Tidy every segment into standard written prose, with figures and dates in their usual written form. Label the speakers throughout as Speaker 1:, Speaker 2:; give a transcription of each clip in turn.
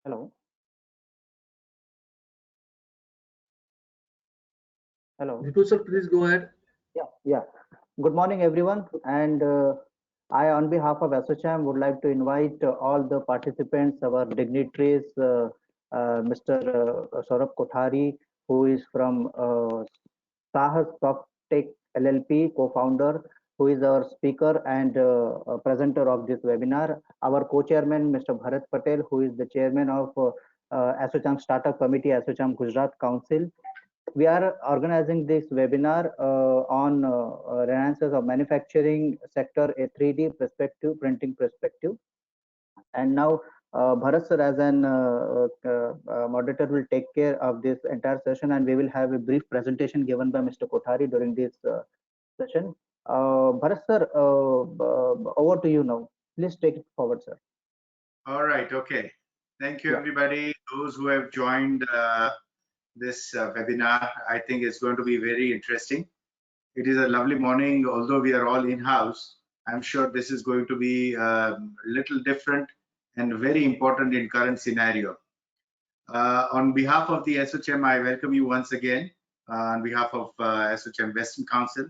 Speaker 1: Hello. Hello.
Speaker 2: Vipul sir, please go ahead.
Speaker 1: Yeah. Good morning, everyone. And I, on behalf of ASSOCHAM, would like to invite all the participants, our dignitaries, Mr. Saurabh Kothari, who is from Sahas Softech LLP, co-founder, who is our speaker and presenter of this webinar. Our co-chairman, Mr. Bharat Patel, who is the chairman of ASSOCHAM Startup Committee, ASSOCHAM Gujarat Council. We are organizing this webinar on renaissance of manufacturing sector, a 3D perspective, printing perspective. And now Bharat sir as an moderator will take care of this entire session, and we will have a brief presentation given by Mr. Kothari during this session. Bharat sir, over to you now. Please take it forward, sir.
Speaker 3: All right. Okay. Thank you, everybody. Those who have joined this webinar, I think it's going to be very interesting. It is a lovely morning, although we are all in-house. I'm sure this is going to be a little different and very important in current scenario. On behalf of the ASSOCHAM, I welcome you once again on behalf of ASSOCHAM Western Council.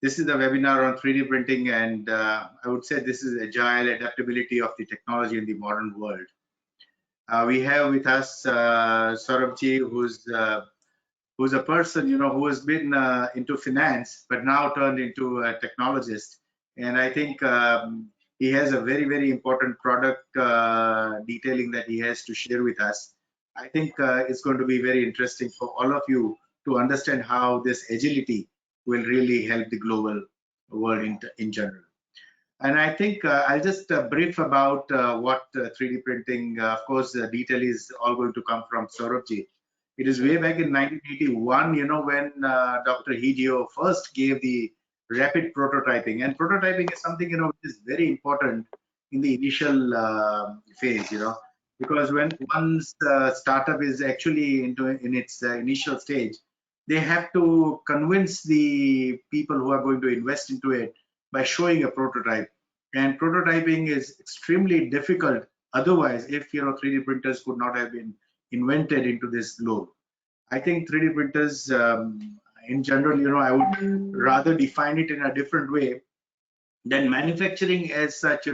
Speaker 3: This is a webinar on 3D printing, and I would say this is agile adaptability of the technology in the modern world. We have with us Saurabhji, who's a person, who has been into finance, but now turned into a technologist. And I think he has a very, very important product detailing that he has to share with us. I think it's going to be very interesting for all of you to understand how this agility will really help the global world in general. And I think I'll just brief about what 3D printing, of course, the detail is all going to come from Saurabhji. It is way back in 1981, when Dr. Hideo first gave the rapid prototyping. And prototyping is something, which is very important in the initial phase, because when one's startup is actually in its initial stage, they have to convince the people who are going to invest into it by showing a prototype. And prototyping is extremely difficult otherwise if 3D printers could not have been invented into this globe. I think 3D printers in general, I would rather define it in a different way than manufacturing as such,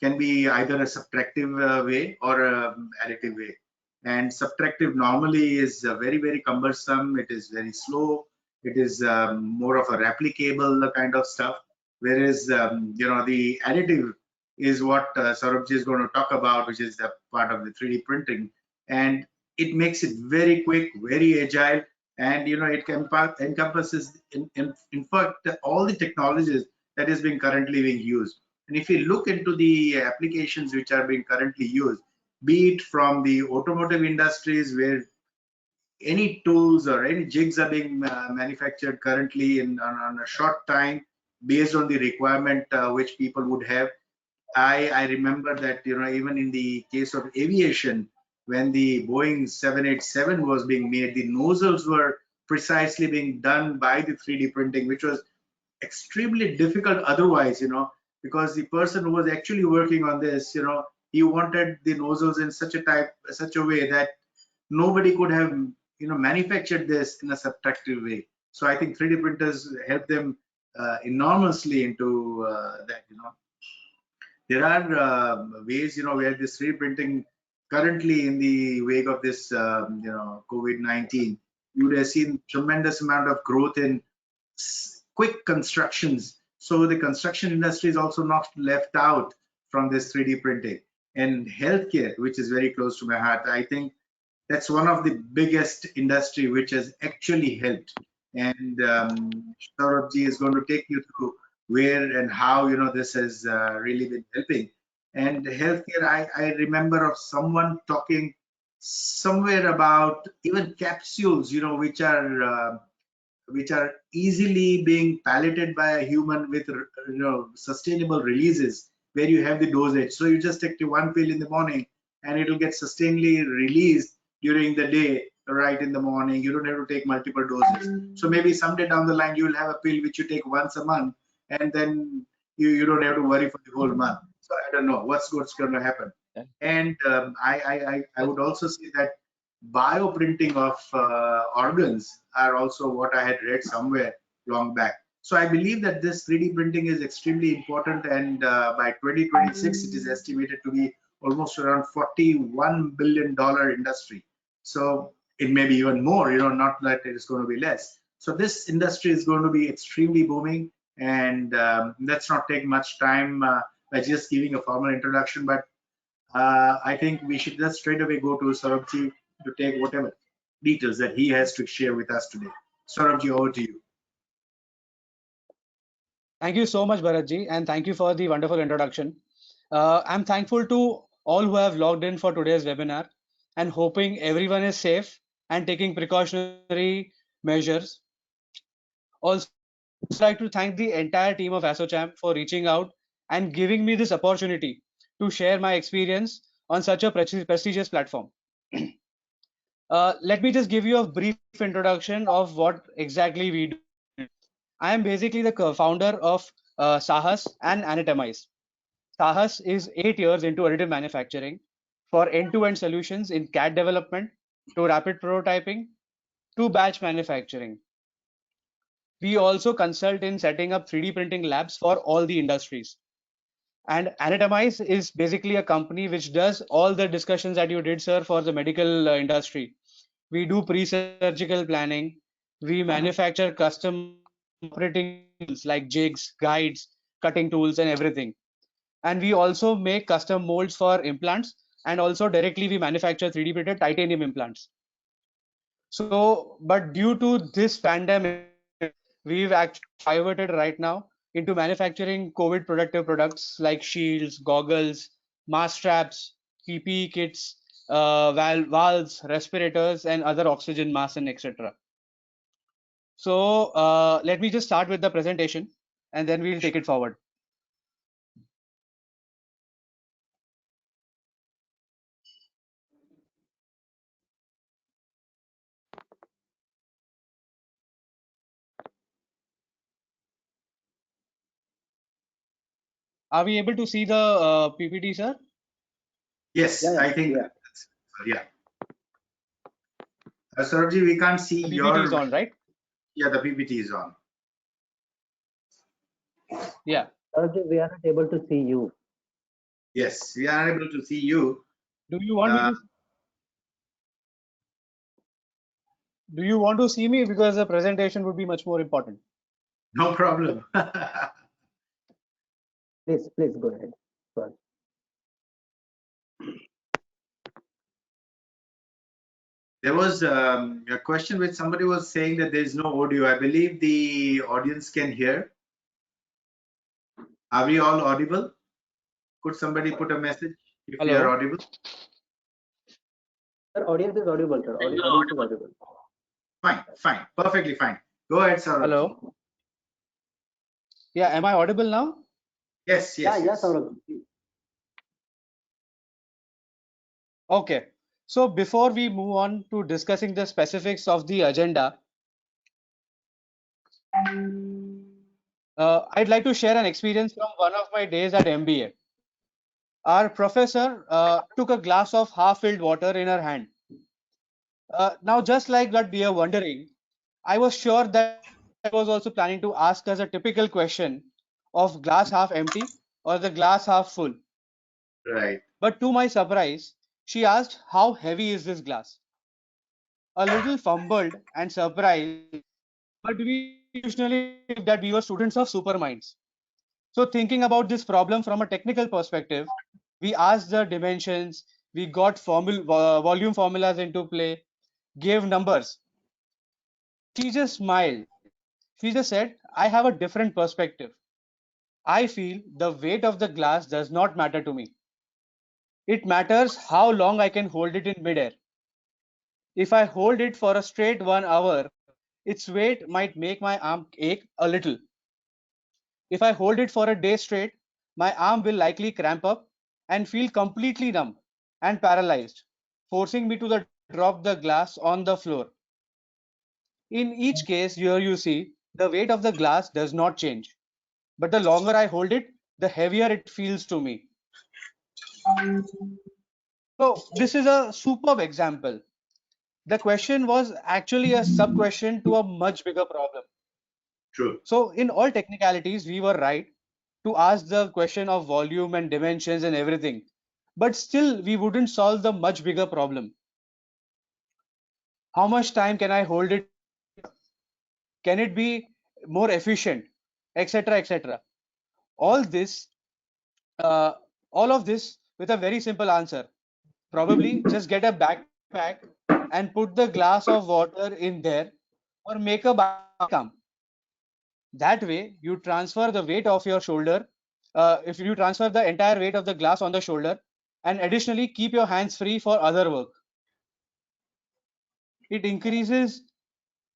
Speaker 3: can be either a subtractive way or a additive way. And subtractive normally is very, very cumbersome. It is very slow. It is more of a replicable kind of stuff. Whereas, the additive is what Saurabhji is going to talk about, which is the part of the 3D printing. And it makes it very quick, very agile, and, it encompasses, in fact, all the technologies that is being currently being used. And if you look into the applications which are being currently used, be it from the automotive industries where any tools or any jigs are being manufactured currently on a short time based on the requirement which people would have. I remember that, even in the case of aviation, when the Boeing 787 was being made, the nozzles were precisely being done by the 3D printing, which was extremely difficult otherwise, because the person who was actually working on this, he wanted the nozzles in such a way that nobody could have, manufactured this in a subtractive way. So I think 3D printers help them enormously into that, There are ways, where this 3D printing currently in the wake of this, COVID-19, you would have seen tremendous amount of growth in quick constructions. So the construction industry is also not left out from this 3D printing. And healthcare, which is very close to my heart, I think that's one of the biggest industry which has actually helped. And Saurabhji is going to take you through where and how, this has really been helping. And healthcare, I remember of someone talking somewhere about even capsules, which are easily being palleted by a human with, sustainable releases, where you have the dosage. So you just take the one pill in the morning and it will get sustainably released during the day, right in the morning. You don't have to take multiple doses. So maybe someday down the line, you will have a pill which you take once a month, and then you don't have to worry for the whole month. So I don't know what's going to happen.
Speaker 2: Yeah.
Speaker 3: And I would also say that bioprinting of organs are also what I had read somewhere long back. So I believe that this 3D printing is extremely important, and by 2026 it is estimated to be almost around $41 billion industry. So it may be even more, not that it is going to be less. So this industry is going to be extremely booming, and let's not take much time by just giving a formal introduction, but I think we should just straight away go to Saurabhji to take whatever details that he has to share with us today. Saurabhji, over to you.
Speaker 2: Thank you so much, Bharatji, and thank you for the wonderful introduction. I'm thankful to all who have logged in for today's webinar and hoping everyone is safe and taking precautionary measures. Also, I'd like to thank the entire team of ASSOCHAM for reaching out and giving me this opportunity to share my experience on such a prestigious platform. Let me just give you a brief introduction of what exactly we do. I am basically the co-founder of Sahas and Anatomize. Sahas is 8 years into additive manufacturing for end-to-end solutions in CAD development to rapid prototyping to batch manufacturing. We also consult in setting up 3D printing labs for all the industries. And Anatomize is basically a company which does all the discussions that you did, sir, for the medical industry. We do pre-surgical planning. We manufacture custom operating tools like jigs, guides, cutting tools, and everything. And we also make custom molds for implants, and also directly we manufacture 3D printed titanium implants. So, but due to this pandemic, we've actually pivoted right now into manufacturing COVID protective products like shields, goggles, mask straps, PPE kits, valves, respirators, and other oxygen masks, and etc. So let me just start with the presentation, and then we'll take it forward. Are we able to see the PPT, sir?
Speaker 3: Yes,
Speaker 1: Yeah,
Speaker 3: I think, yeah. Saurabhji, we can't see
Speaker 2: The
Speaker 3: your.
Speaker 2: PPT is on, right?
Speaker 3: Yeah, the PPT is on.
Speaker 2: Yeah.
Speaker 1: Saurabhji, we are not able to see you.
Speaker 3: Yes, we are able to see you.
Speaker 2: Do you want me to? Do you want to see me, because the presentation would be much more important?
Speaker 3: No problem.
Speaker 1: Please go ahead. Sorry.
Speaker 3: There was a question which somebody was saying that there is no audio. I believe the audience can hear. Are we all audible? Could somebody put a message if
Speaker 2: Hello?
Speaker 3: we are audible?
Speaker 1: Sir, audience is audible, sir. Audience is audible.
Speaker 3: Fine. Perfectly fine. Go ahead, Saurabh.
Speaker 2: Hello? Yeah, am I audible now?
Speaker 3: Yes.
Speaker 1: Yeah, Saurabh.
Speaker 2: Okay. So before we move on to discussing the specifics of the agenda, I'd like to share an experience from one of my days at MBA. Our professor took a glass of half-filled water in her hand. Now, just like that, we are wondering, I was sure that I was also planning to ask us a typical question of glass half empty or the glass half full.
Speaker 3: Right.
Speaker 2: But to my surprise, she asked, how heavy is this glass? A little fumbled and surprised, but we usually believe that we were students of superminds. So thinking about this problem from a technical perspective, we asked the dimensions, we got volume formulas into play, gave numbers. She just smiled. She just said, I have a different perspective. I feel the weight of the glass does not matter to me. It matters how long I can hold it in midair. If I hold it for a straight 1 hour, its weight might make my arm ache a little. If I hold it for a day straight, my arm will likely cramp up and feel completely numb and paralyzed, forcing me to drop the glass on the floor. In each case, here you see, the weight of the glass does not change, but the longer I hold it, the heavier it feels to me. So this is a superb example. The question was actually a sub question to a much bigger problem.
Speaker 3: True.
Speaker 2: So in all technicalities, we were right to ask the question of volume and dimensions and everything, but still we wouldn't solve the much bigger problem. How much time can I hold it? Can it be more efficient, etc., etc.? All this, uh, all of this with a very simple answer. Probably just get a backpack and put the glass of water in there, or make a come. That way, you transfer the weight of your shoulder. If you transfer the entire weight of the glass on the shoulder, and additionally keep your hands free for other work, it increases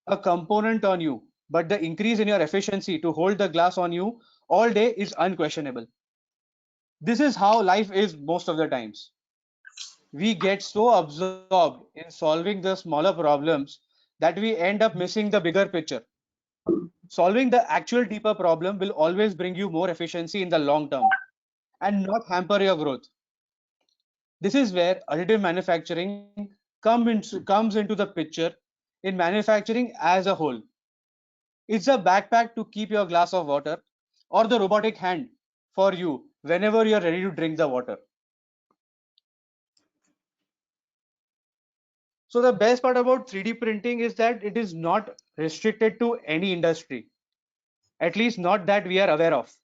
Speaker 2: a component on you, but the increase in your efficiency to hold the glass on you all day is unquestionable. This is how life is most of the times. We get so absorbed in solving the smaller problems that we end up missing the bigger picture. Solving the actual deeper problem will always bring you more efficiency in the long term and not hamper your growth. This is where additive manufacturing comes into the picture in manufacturing as a whole. It's a backpack to keep your glass of water, or the robotic hand for you whenever you're ready to drink the water. So the best part about 3D printing is that it is not restricted to any industry, at least not that we are aware of.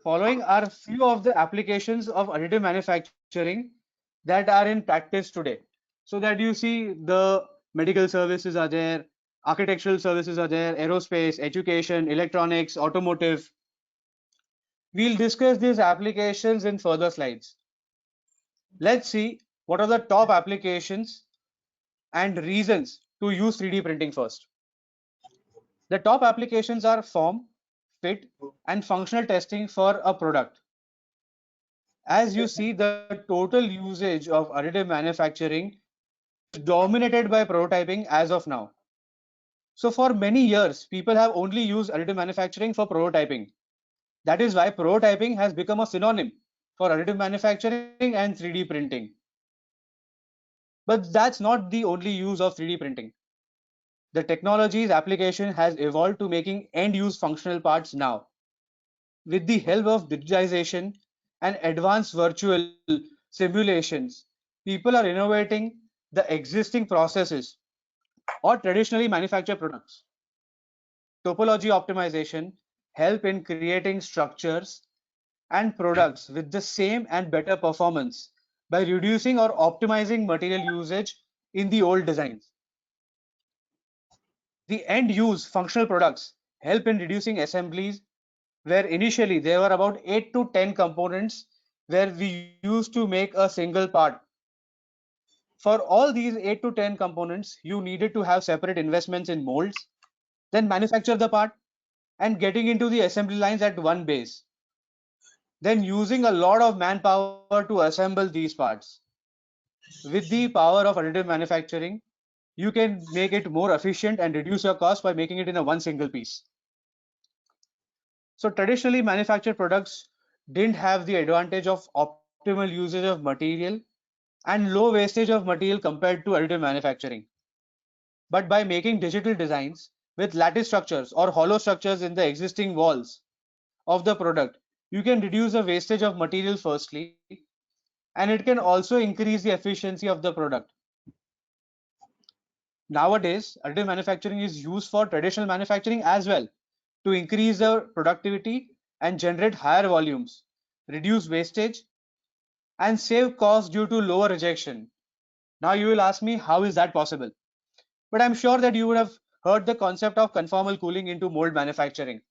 Speaker 2: Following are few of the applications of additive manufacturing that are in practice today. So that you see the medical services are there, architectural services are there, aerospace, education, electronics, automotive. We'll discuss these applications in further slides. Let's see what are the top applications and reasons to use 3D printing first. The top applications are form, fit, and functional testing for a product. As you see, the total usage of additive manufacturing is dominated by prototyping as of now. So for many years, people have only used additive manufacturing for prototyping. That is why prototyping has become a synonym for additive manufacturing and 3D printing. But that's not the only use of 3D printing. The technology's application has evolved to making end-use functional parts now. With the help of digitization and advanced virtual simulations, people are innovating the existing processes or traditionally manufactured products. Topology optimization help in creating structures and products with the same and better performance by reducing or optimizing material usage in the old designs. The end-use functional products help in reducing assemblies where initially there were about 8 to 10 components where we used to make a single part. For all these 8 to 10 components, you needed to have separate investments in molds, then manufacture the part and getting into the assembly lines at one base, then using a lot of manpower to assemble these parts. With the power of additive manufacturing, you can make it more efficient and reduce your cost by making it in a one single piece. So traditionally manufactured products didn't have the advantage of optimal usage of material and low wastage of material compared to additive manufacturing. But by making digital designs with lattice structures or hollow structures in the existing walls of the product, you can reduce the wastage of material firstly, and it can also increase the efficiency of the product. Nowadays, additive manufacturing is used for traditional manufacturing as well to increase the productivity and generate higher volumes, reduce wastage, and save costs due to lower rejection. Now you will ask me, how is that possible? But I'm sure that you would have heard the concept of conformal cooling into mold manufacturing.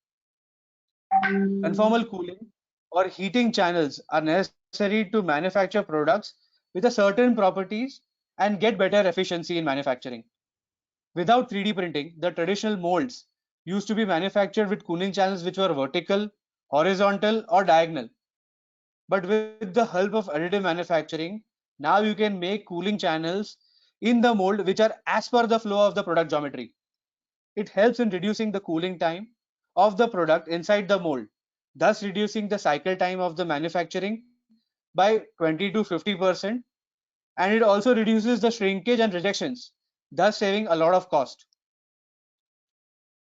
Speaker 2: Conformal cooling or heating channels are necessary to manufacture products with a certain properties and get better efficiency in manufacturing. Without 3D printing, the traditional molds used to be manufactured with cooling channels which were vertical, horizontal, or diagonal. But with the help of additive manufacturing, now you can make cooling channels in the mold which are as per the flow of the product geometry. It helps in reducing the cooling time of the product inside the mold thus reducing the cycle time of the manufacturing by 20 to 50%. And it also reduces the shrinkage and rejections, thus saving a lot of cost.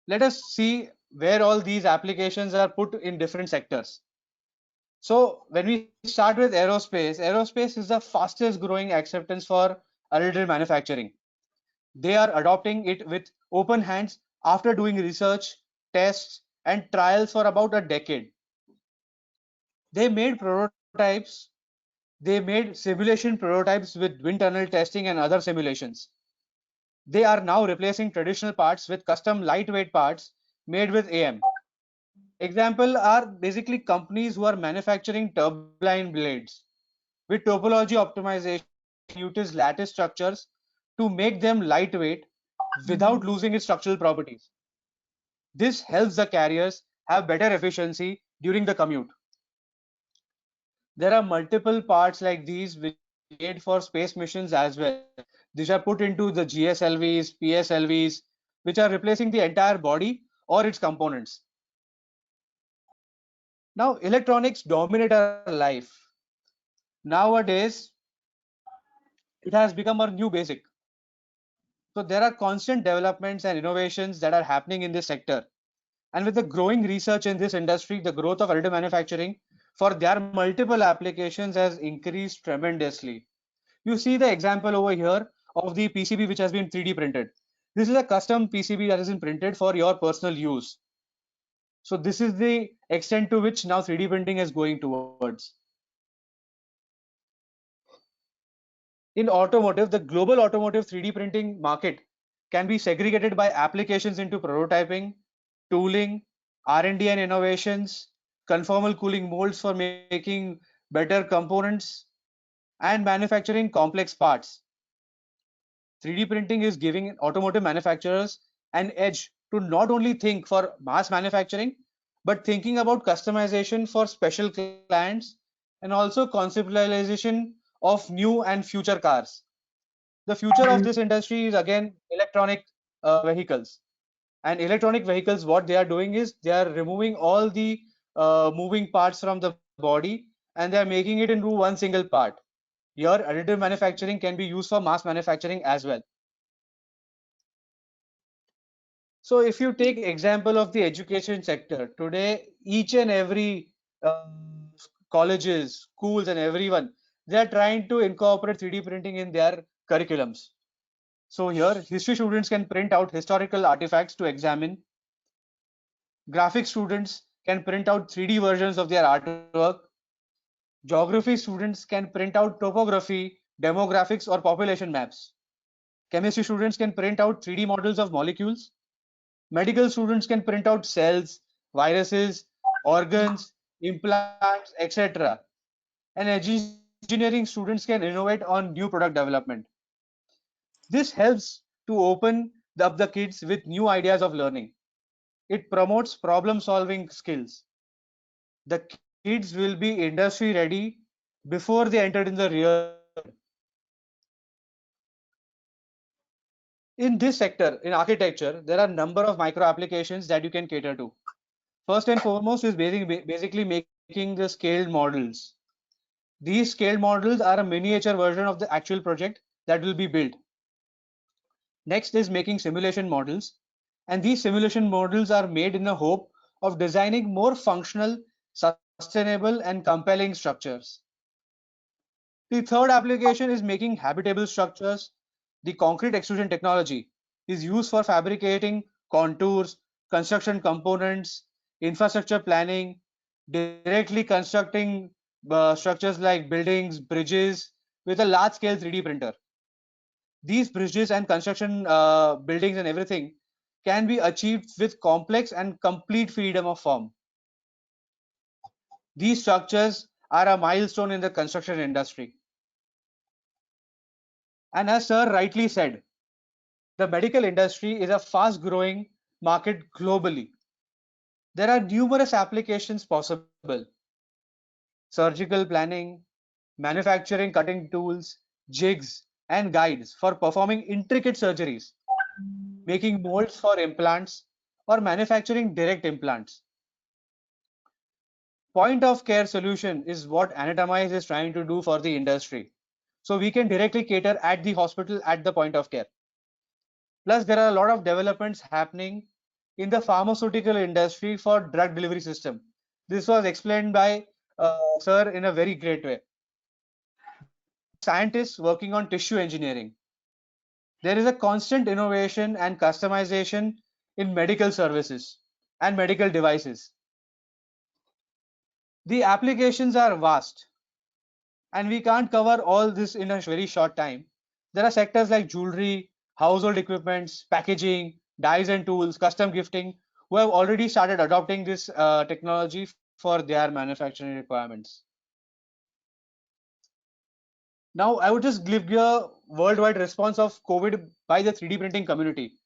Speaker 2: Let us see where all these applications are put in different sectors. So when we start with aerospace, aerospace is the fastest growing acceptance for additive manufacturing. They are adopting it with open hands after doing research, tests, and trials for about a decade. They made prototypes, they made simulation prototypes with wind tunnel testing and other simulations. They are now replacing traditional parts with custom lightweight parts made with AM. Example are basically companies who are manufacturing turbine blades. With topology optimization, uses lattice structures to make them lightweight without losing its structural properties. This helps the carriers have better efficiency during the commute. There are multiple parts like these which are made for space missions as well. These are put into the GSLVs, PSLVs, which are replacing the entire body or its components. Now, electronics dominate our life. Nowadays, it has become our new basic. So there are constant developments and innovations that are happening in this sector. And with the growing research in this industry, the growth of additive manufacturing for their multiple applications has increased tremendously. You see the example over here of the PCB which has been 3D printed. This is a custom PCB that has been printed for your personal use. So this is the extent to which now 3D printing is going towards. In automotive, the global automotive 3D printing market can be segregated by applications into prototyping, tooling, R&D and innovations, conformal cooling molds for making better components, and manufacturing complex parts. 3D printing is giving automotive manufacturers an edge to not only think for mass manufacturing, but thinking about customization for special clients and also conceptualization of new and future cars. The future of this industry is again electronic vehicles. And electronic vehicles, what they are doing is they are removing all the moving parts from the body and they are making it into one single part. Here, additive manufacturing can be used for mass manufacturing as well. So if you take example of the education sector, today each and every colleges, schools and everyone, they are trying to incorporate 3D printing in their curriculums. So here, history students can print out historical artifacts to examine. Graphic students can print out 3D versions of their artwork. Geography students can print out topography, demographics, or population maps. Chemistry students can print out 3D models of molecules. Medical students can print out cells, viruses, organs, implants, etc. And engineering students can innovate on new product development. This helps to open up the kids with new ideas of learning. It promotes problem solving skills. The kids will be industry ready before they entered in the real. In this sector, in architecture, there are a number of micro applications that you can cater to. First and foremost is basically making the scaled models. These scaled models are a miniature version of the actual project that will be built. Next is making simulation models. And these simulation models are made in the hope of designing more functional, sustainable, and compelling structures. The third application is making habitable structures. The concrete extrusion technology is used for fabricating contours, construction components, infrastructure planning, directly constructing structures like buildings, bridges with a large scale 3D printer. These bridges and construction buildings and everything can be achieved with complex and complete freedom of form. These structures are a milestone in the construction industry. And as Sir rightly said, the medical industry is a fast growing market globally. There are numerous applications possible: surgical planning, manufacturing cutting tools, jigs, and guides for performing intricate surgeries, making molds for implants, or manufacturing direct implants. point of care solution is what Anatomize is trying to do for the industry. So we can directly cater at the hospital at the point of care. Plus, there are a lot of developments happening in the pharmaceutical industry for drug delivery system. This was explained by sir in a very great way. Scientists working on tissue engineering. There is a constant innovation and customization in medical services and medical devices. The applications are vast, and we can't cover all this in a very short time. There are sectors like jewelry, household equipments, packaging, dyes and tools, custom gifting, who have already started adopting this technology for their manufacturing requirements. Now, I would just give you a worldwide response of COVID by the 3D printing community.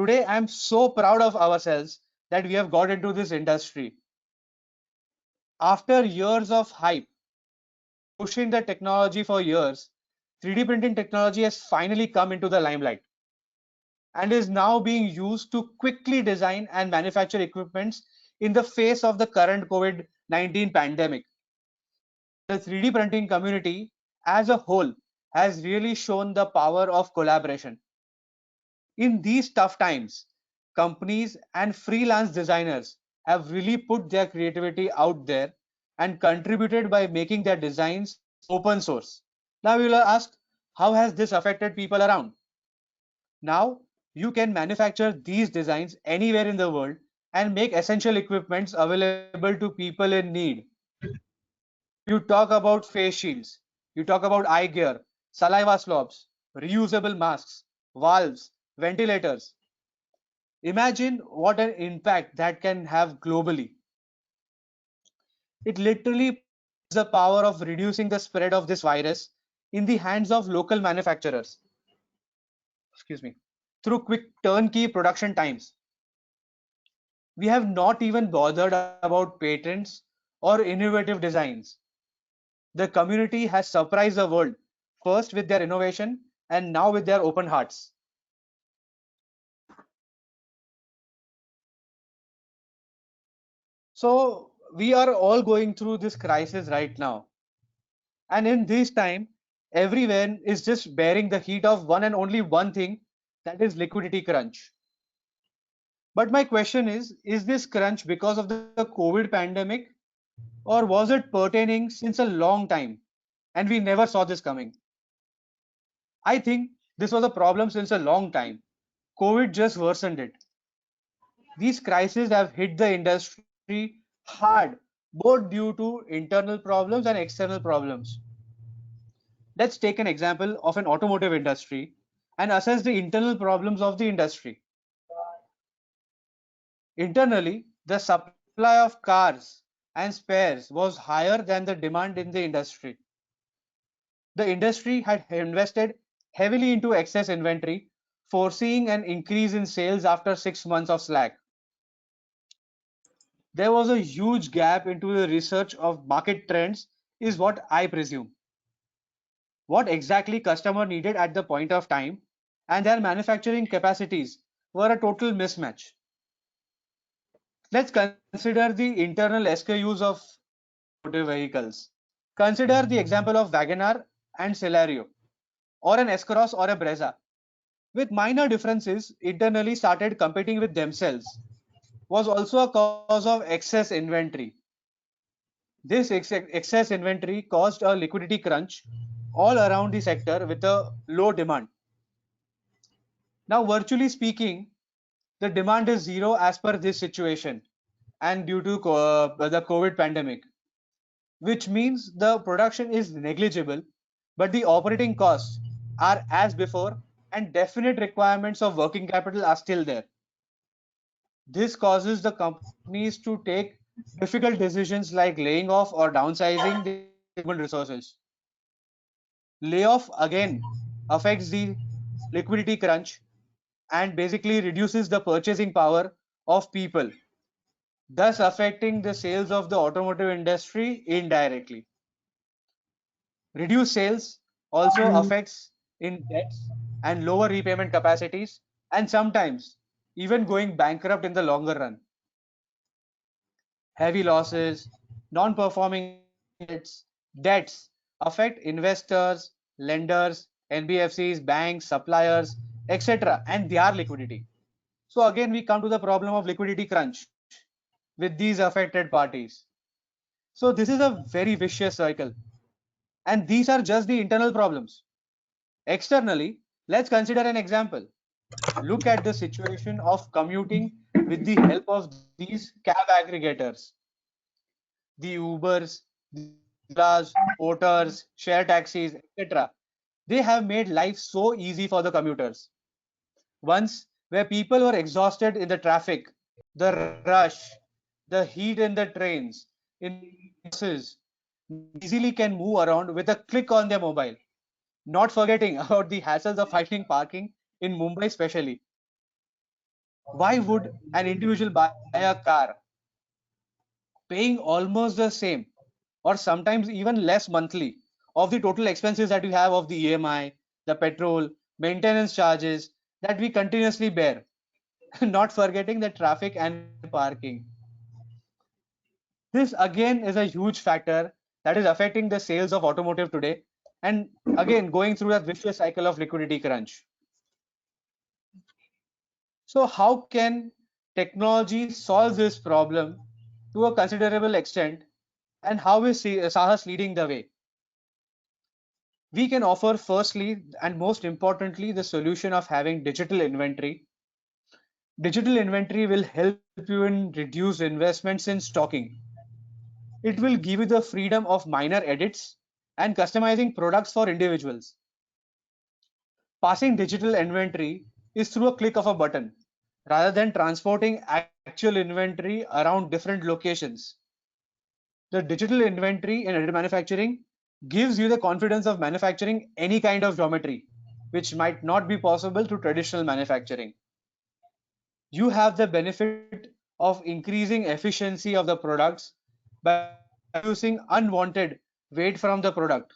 Speaker 2: Today, I'm so proud of ourselves that we have got into this industry. After years of hype, pushing the technology for years, 3D printing technology has finally come into the limelight and is now being used to quickly design and manufacture equipments in the face of the current COVID-19 pandemic. The 3D printing community as a whole has really shown the power of collaboration. In these tough times, companies and freelance designers have really put their creativity out there and contributed by making their designs open source. Now you will ask, how has this affected people around? Now you can manufacture these designs anywhere in the world and make essential equipments available to people in need. You talk about face shields, you talk about eye gear, saliva swabs, reusable masks, valves, ventilators. Imagine what an impact that can have globally. It literally puts the power of reducing the spread of this virus in the hands of local manufacturers. Excuse me. Through quick turnkey production times. We have not even bothered about patents or innovative designs. The community has surprised the world, first with their innovation and now with their open hearts. So we are all going through this crisis right now. And in this time, everyone is just bearing the heat of one and only one thing, that is liquidity crunch. But my question is this crunch because of the COVID pandemic, or was it pertaining since a long time and we never saw this coming? I think this was a problem since a long time. COVID just worsened it. These crises have hit the industry hard, both due to internal problems and external problems. Let's take an example of an automotive industry and assess the internal problems of the industry. Internally, the supply of cars and spares was higher than the demand in the industry. The industry had invested heavily into excess inventory, foreseeing an increase in sales after 6 months of slack. There was a huge gap into the research of market trends, is what I presume. What exactly customer needed at the point of time and their manufacturing capacities were a total mismatch. Let's consider the internal SKUs of motor vehicles. Consider the example of Wagoner and Celerio, or an S-Cross or a Brezza. With minor differences, internally started competing with themselves, was also a cause of excess inventory. This excess inventory caused a liquidity crunch all around the sector with a low demand. Now, virtually speaking, the demand is zero as per this situation and due to the COVID pandemic, which means the production is negligible, but the operating costs are as before and definite requirements of working capital are still there. This causes the companies to take difficult decisions like laying off or downsizing the human resources. Layoff again affects the liquidity crunch and basically reduces the purchasing power of people, thus affecting the sales of the automotive industry indirectly. Reduced sales also affects in debts and lower repayment capacities, and sometimes even going bankrupt in the longer run. Heavy losses, non-performing debts affect investors, lenders, NBFCs, banks, suppliers, etc., and their liquidity. So again, we come to the problem of liquidity crunch with these affected parties. So this is a very vicious cycle. And these are just the internal problems. Externally, let's consider an example. Look at the situation of commuting with the help of these cab aggregators, the Ubers, the Olas, porters, share taxis, etc. They have made life so easy for the commuters. Once, where people were exhausted in the traffic, the rush, the heat in the trains, in buses, easily can move around with a click on their mobile. Not forgetting about the hassles of finding parking in Mumbai, especially. Why would an individual buy a car paying almost the same or sometimes even less monthly of the total expenses that we have of the EMI, the petrol, maintenance charges that we continuously bear, not forgetting the traffic and parking. This again is a huge factor that is affecting the sales of automotive today, and again going through that vicious cycle of liquidity crunch. So how can technology solve this problem to a considerable extent, and how is Sahas leading the way? We can offer firstly and most importantly the solution of having digital inventory. Digital inventory will help you in reduce investments in stocking. It will give you the freedom of minor edits and customizing products for individuals. Passing digital inventory is through a click of a button rather than transporting actual inventory around different locations. The digital inventory in additive manufacturing gives you the confidence of manufacturing any kind of geometry, which might not be possible through traditional manufacturing. You have the benefit of increasing efficiency of the products by reducing unwanted weight from the product,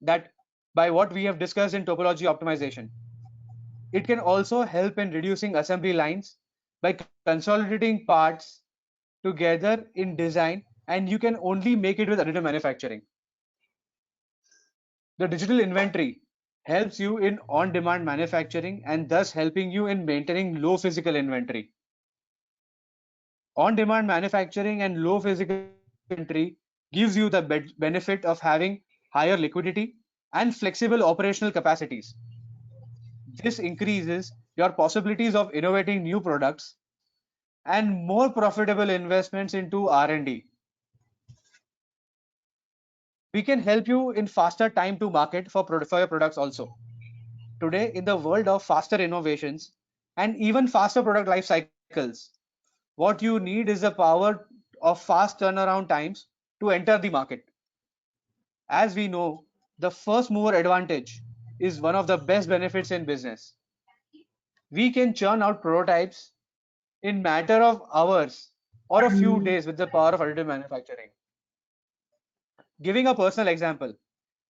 Speaker 2: that by what we have discussed in topology optimization. It can also help in reducing assembly lines by consolidating parts together in design, and you can only make it with additive manufacturing. The digital inventory helps you in on-demand manufacturing and thus helping you in maintaining low physical inventory. On-demand manufacturing and low physical inventory gives you the benefit of having higher liquidity and flexible operational capacities. This increases your possibilities of innovating new products and more profitable investments into R&D. We can help you in faster time to market for your products also. Today, in the world of faster innovations and even faster product life cycles, what you need is the power of fast turnaround times to enter the market. As we know, the first mover advantage is one of the best benefits in business. We can churn out prototypes in matter of hours or a few days with the power of additive manufacturing. Giving a personal example,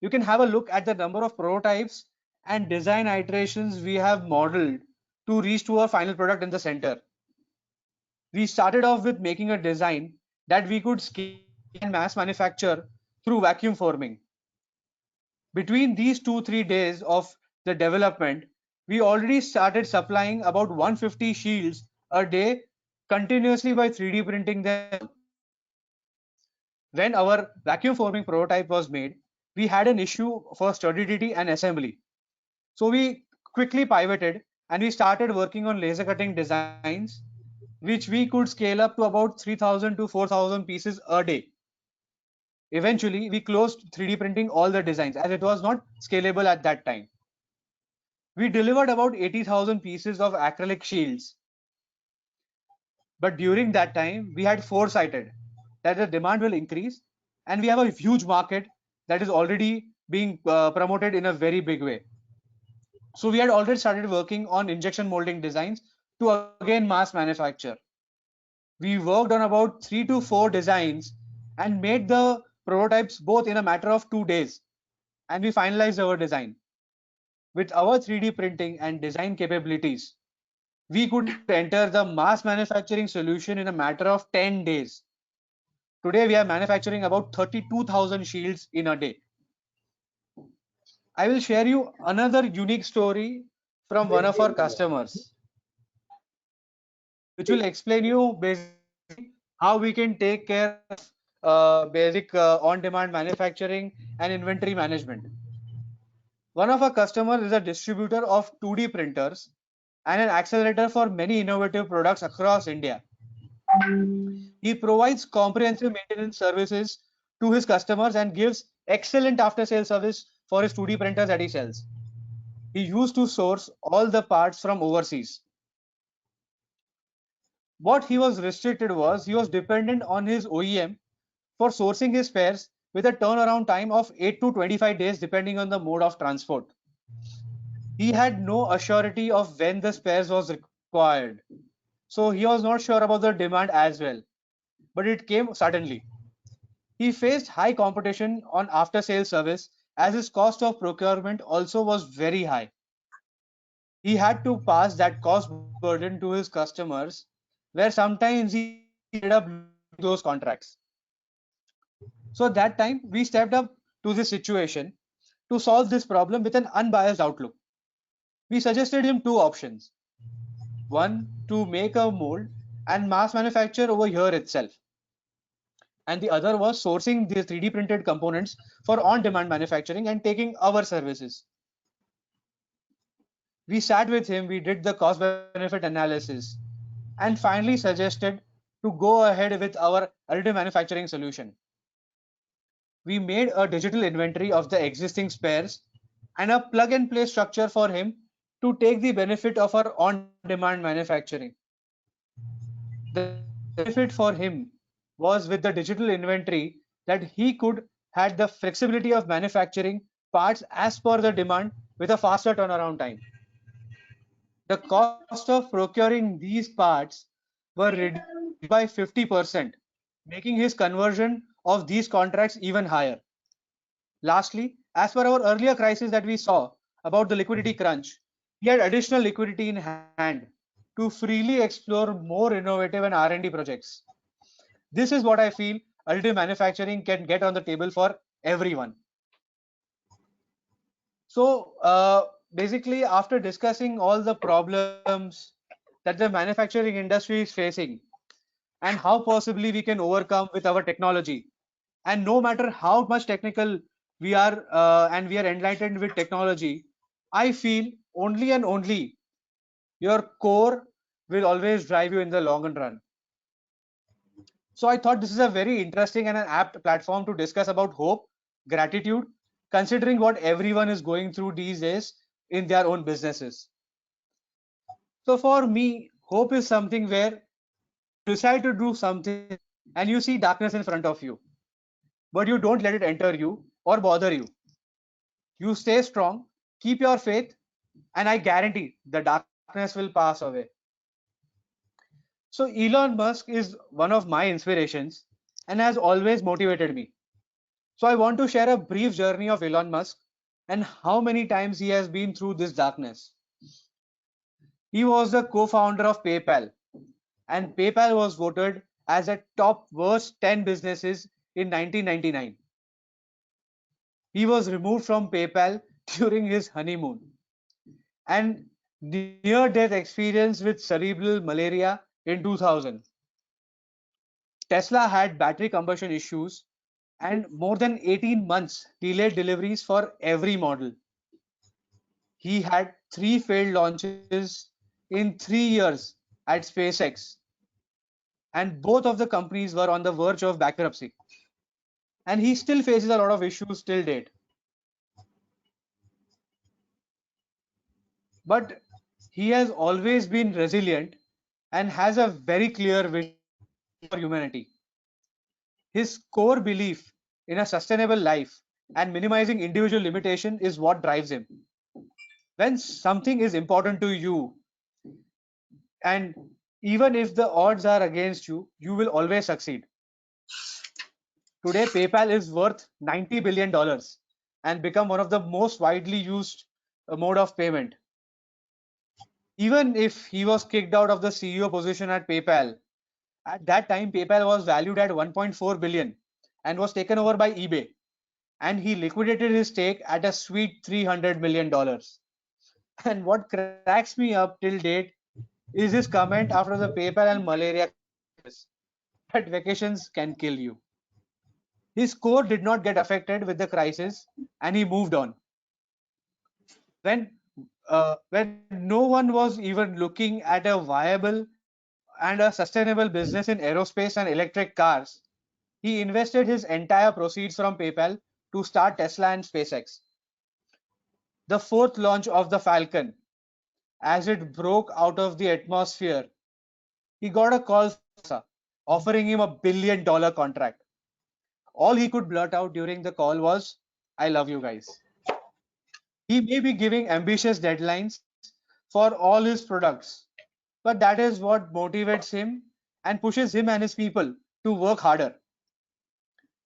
Speaker 2: you can have a look at the number of prototypes and design iterations we have modeled to reach to our final product in the center. We started off with making a design that we could scale and mass manufacture through vacuum forming. Between these 2-3 days of the development, we already started supplying about 150 shields a day continuously by 3D printing them. When our vacuum forming prototype was made, we had an issue for sturdity and assembly. So we quickly pivoted and we started working on laser cutting designs, which we could scale up to about 3000 to 4000 pieces a day. Eventually, we closed 3D printing all the designs as it was not scalable at that time. We delivered about 80,000 pieces of acrylic shields. But during that time, we had foresighted that the demand will increase and we have a huge market that is already being promoted in a very big way. So we had already started working on injection molding designs to again mass manufacture. We worked on about 3 to 4 designs and made the prototypes both in a matter of 2 days, and we finalized our design. With our 3D printing and design capabilities, we could enter the mass manufacturing solution in a matter of 10 days. Today we are manufacturing about 32,000 shields in a day. I will share you another unique story from one of our customers, which will explain you basically how we can take care of basic on-demand manufacturing and inventory management. One of our customers is a distributor of 2D printers and an accelerator for many innovative products across India. He provides comprehensive maintenance services to his customers and gives excellent after-sales service for his 2D printers that he sells. He used to source all the parts from overseas. What he was restricted was he was dependent on his OEM for sourcing his spares with a turnaround time of 8 to 25 days depending on the mode of transport. He had no assurity of when the spares was required. So he was not sure about the demand as well, but it came suddenly. He faced high competition on after sales service as his cost of procurement also was very high. He had to pass that cost burden to his customers, where sometimes he ended up losing those contracts. So at that time, we stepped up to this situation to solve this problem with an unbiased outlook. We suggested him two options. One, to make a mold and mass manufacture over here itself. And the other was sourcing the 3D printed components for on-demand manufacturing and taking our services. We sat with him, we did the cost benefit analysis, and finally suggested to go ahead with our additive manufacturing solution. We made a digital inventory of the existing spares and a plug and play structure for him to take the benefit of our on-demand manufacturing. The benefit for him was with the digital inventory that he could had the flexibility of manufacturing parts as per the demand with a faster turnaround time. The cost of procuring these parts were reduced by 50%, making his conversion of these contracts even higher. Lastly, as per our earlier crisis that we saw about the liquidity crunch, he had additional liquidity in hand to freely explore more innovative and R&D projects. This is what I feel additive manufacturing can get on the table for everyone. So basically, after discussing all the problems that the manufacturing industry is facing and how possibly we can overcome with our technology, and no matter how much technical we are and we are enlightened with technology, I feel only and only your core will always drive you in the long run. So I thought this is a very interesting and an apt platform to discuss about hope, gratitude, considering what everyone is going through these days in their own businesses. So for me, hope is something where you decide to do something and you see darkness in front of you, but you don't let it enter you or bother you. You stay strong, keep your faith, and I guarantee the darkness will pass away. So Elon Musk is one of my inspirations and has always motivated me. So I want to share a brief journey of Elon Musk and how many times he has been through this darkness. He was the co-founder of PayPal, and PayPal was voted as a top worst 10 businesses in 1999. He was removed from PayPal during his honeymoon and near-death experience with cerebral malaria in 2000. Tesla had battery combustion issues and more than 18 months delayed deliveries for every model. He had 3 failed launches in 3 years at SpaceX, and both of the companies were on the verge of bankruptcy. And he still faces a lot of issues till date. But he has always been resilient and has a very clear vision for humanity. His core belief in a sustainable life and minimizing individual limitation is what drives him. When something is important to you, and even if the odds are against you, you will always succeed. Today, PayPal is worth $90 billion and become one of the most widely used mode of payment. Even if he was kicked out of the CEO position at PayPal At that time, PayPal was valued at 1.4 billion and was taken over by eBay. And he liquidated his stake at a sweet $300 million. And what cracks me up till date is his comment after the PayPal and malaria crisis that vacations can kill you. His score did not get affected with the crisis and he moved on. When no one was even looking at a viable and a sustainable business in aerospace and electric cars, he invested his entire proceeds from PayPal to start Tesla and SpaceX. The fourth launch of the Falcon, as it broke out of the atmosphere, he got a call from NASA offering him $1 billion contract. All he could blurt out during the call was, "I love you guys." He may be giving ambitious deadlines for all his products, but that is what motivates him and pushes him and his people to work harder.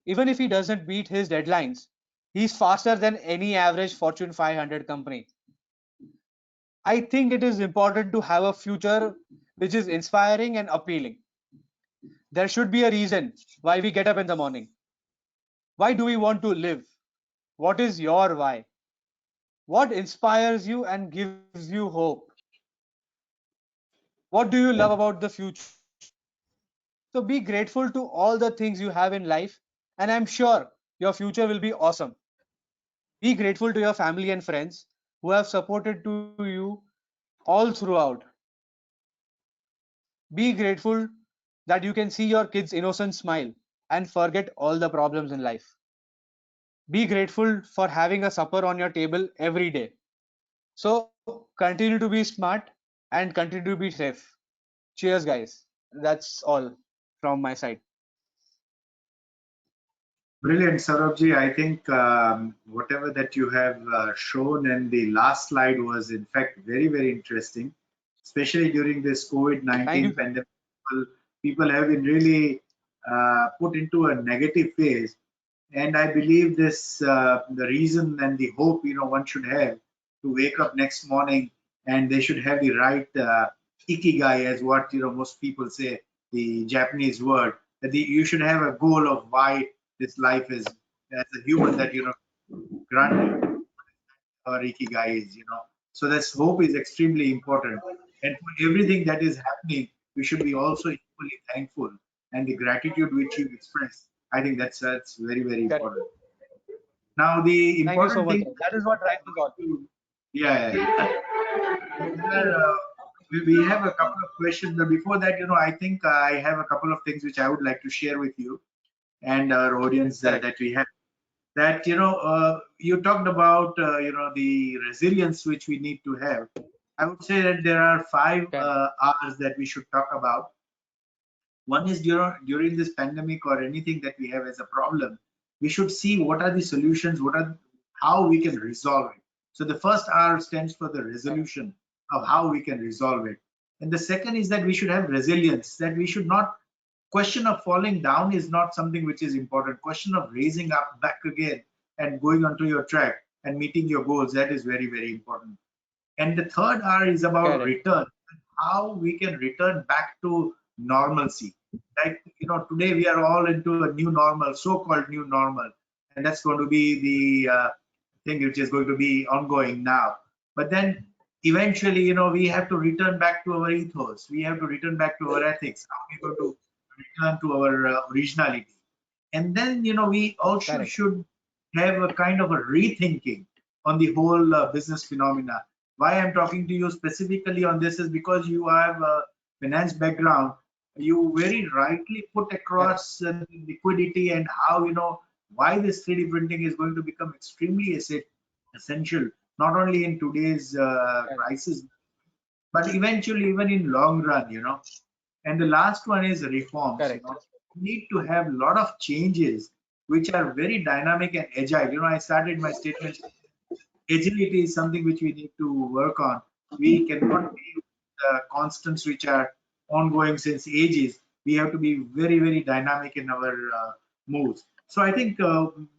Speaker 2: Even if he doesn't beat his deadlines, he's faster than any average Fortune 500 company. I think it is important to have a future which is inspiring and appealing. There should be a reason why we get up in the morning. Why do we want to live? What is your why? What inspires you and gives you hope? What do you love about the future? So be grateful to all the things you have in life, and I'm sure your future will be awesome. Be grateful to your family and friends who have supported to you all throughout. Be grateful that you can see your kids' innocent smile and forget all the problems in life. Be grateful for having a supper on your table every day. So continue to be smart and continue to be safe. Cheers, guys. That's all from my side.
Speaker 3: Brilliant, Saurabhji. I think whatever that you have shown in the last slide was, in fact, very, very interesting, especially during this
Speaker 2: Thank you,
Speaker 3: COVID-19
Speaker 2: sir.
Speaker 3: pandemic. People have been really put into a negative phase, and I believe this the reason and the hope one should have to wake up next morning, and they should have the right ikigai, as what most people say, the Japanese word, that you should have a goal of why this life is as a human, that granted our ikigai is. So this hope is extremely important, and for everything that is happening, we should be also equally thankful, and the gratitude which you express, I think that's very, very
Speaker 2: Correct.
Speaker 3: important. Now the
Speaker 2: Thank you so
Speaker 3: important
Speaker 2: much,
Speaker 3: thing,
Speaker 2: sir. That is what drives us all.
Speaker 3: yeah, yeah. There, we have a couple of questions, but before that, I think I have a couple of things which I would like to share with you and our audience
Speaker 2: Correct.
Speaker 3: that we have. That you talked about the resilience which we need to have. I would say that there are 5
Speaker 2: Correct.
Speaker 3: R's that we should talk about. One is during this pandemic or anything that we have as a problem, we should see what are the solutions, how we can resolve it. So the first R stands for the resolution of how we can resolve it. And the second is that we should have resilience, that we should not, question of falling down is not something which is important. Question of raising up back again and going onto your track and meeting your goals, that is very, very important. And the third R is about
Speaker 2: Correct.
Speaker 3: return, how we can return back to normalcy. Like, today we are all into a new normal, so-called new normal, and that's going to be the thing which is going to be ongoing now. But then eventually, we have to return back to our ethos. We have to return back to our ethics. How are we going to return to our originality? And then, we also
Speaker 2: Correct.
Speaker 3: should have a kind of a rethinking on the whole business phenomena. Why I'm talking to you specifically on this is because you have a finance background. You very rightly put across liquidity and how, why this 3D printing is going to become extremely essential, not only in today's crisis, but eventually even in long run. And the last one is reforms.
Speaker 2: Correct.
Speaker 3: We need to have a lot of changes which are very dynamic and agile. I started my statement. Agility is something which we need to work on. We cannot be constants which are ongoing since ages. We have to be very, very dynamic in our moves. So I think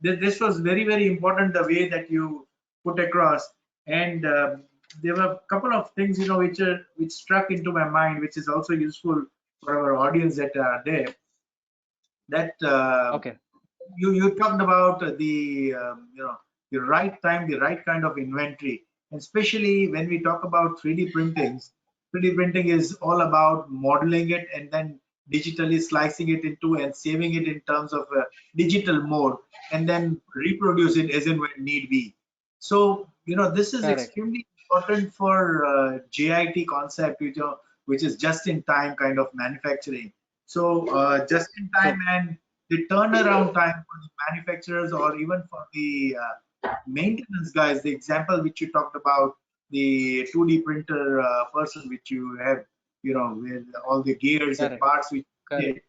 Speaker 3: this was very, very important, the way that you put across. And there were a couple of things, which struck into my mind, which is also useful for our audience that are there, that
Speaker 2: Okay.
Speaker 3: you talked about the right time, the right kind of inventory, and especially when we talk about 3D printings. 3D printing is all about modeling it and then digitally slicing it into and saving it in terms of a digital mode, and then reproduce it as and when need be. So this is
Speaker 2: Correct.
Speaker 3: extremely important for JIT concept, which is just in time kind of manufacturing. So just in time,
Speaker 2: So
Speaker 3: and the turnaround time for the manufacturers or even for the maintenance guys, the example which you talked about, the 2D printer person which you have, with all the gears and
Speaker 2: correct.
Speaker 3: parts which
Speaker 2: Correct.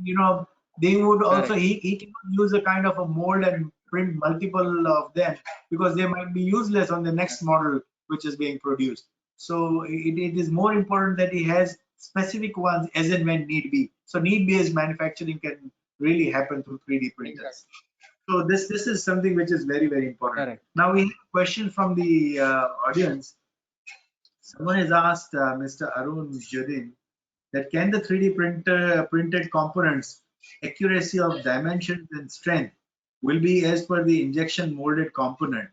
Speaker 3: you know, they would also,
Speaker 2: Correct.
Speaker 3: he cannot use a kind of a mold and print multiple of them because they might be useless on the next model which is being produced. So it is more important that he has specific ones as and when need be. So need based manufacturing can really happen through 3D printers.
Speaker 2: Exactly.
Speaker 3: So this is something which is very, very important.
Speaker 2: Correct.
Speaker 3: Now we have a question from the audience. Someone has asked Mr. Arun Jadin that can the 3D printed components accuracy of dimensions and strength will be as per the injection molded component.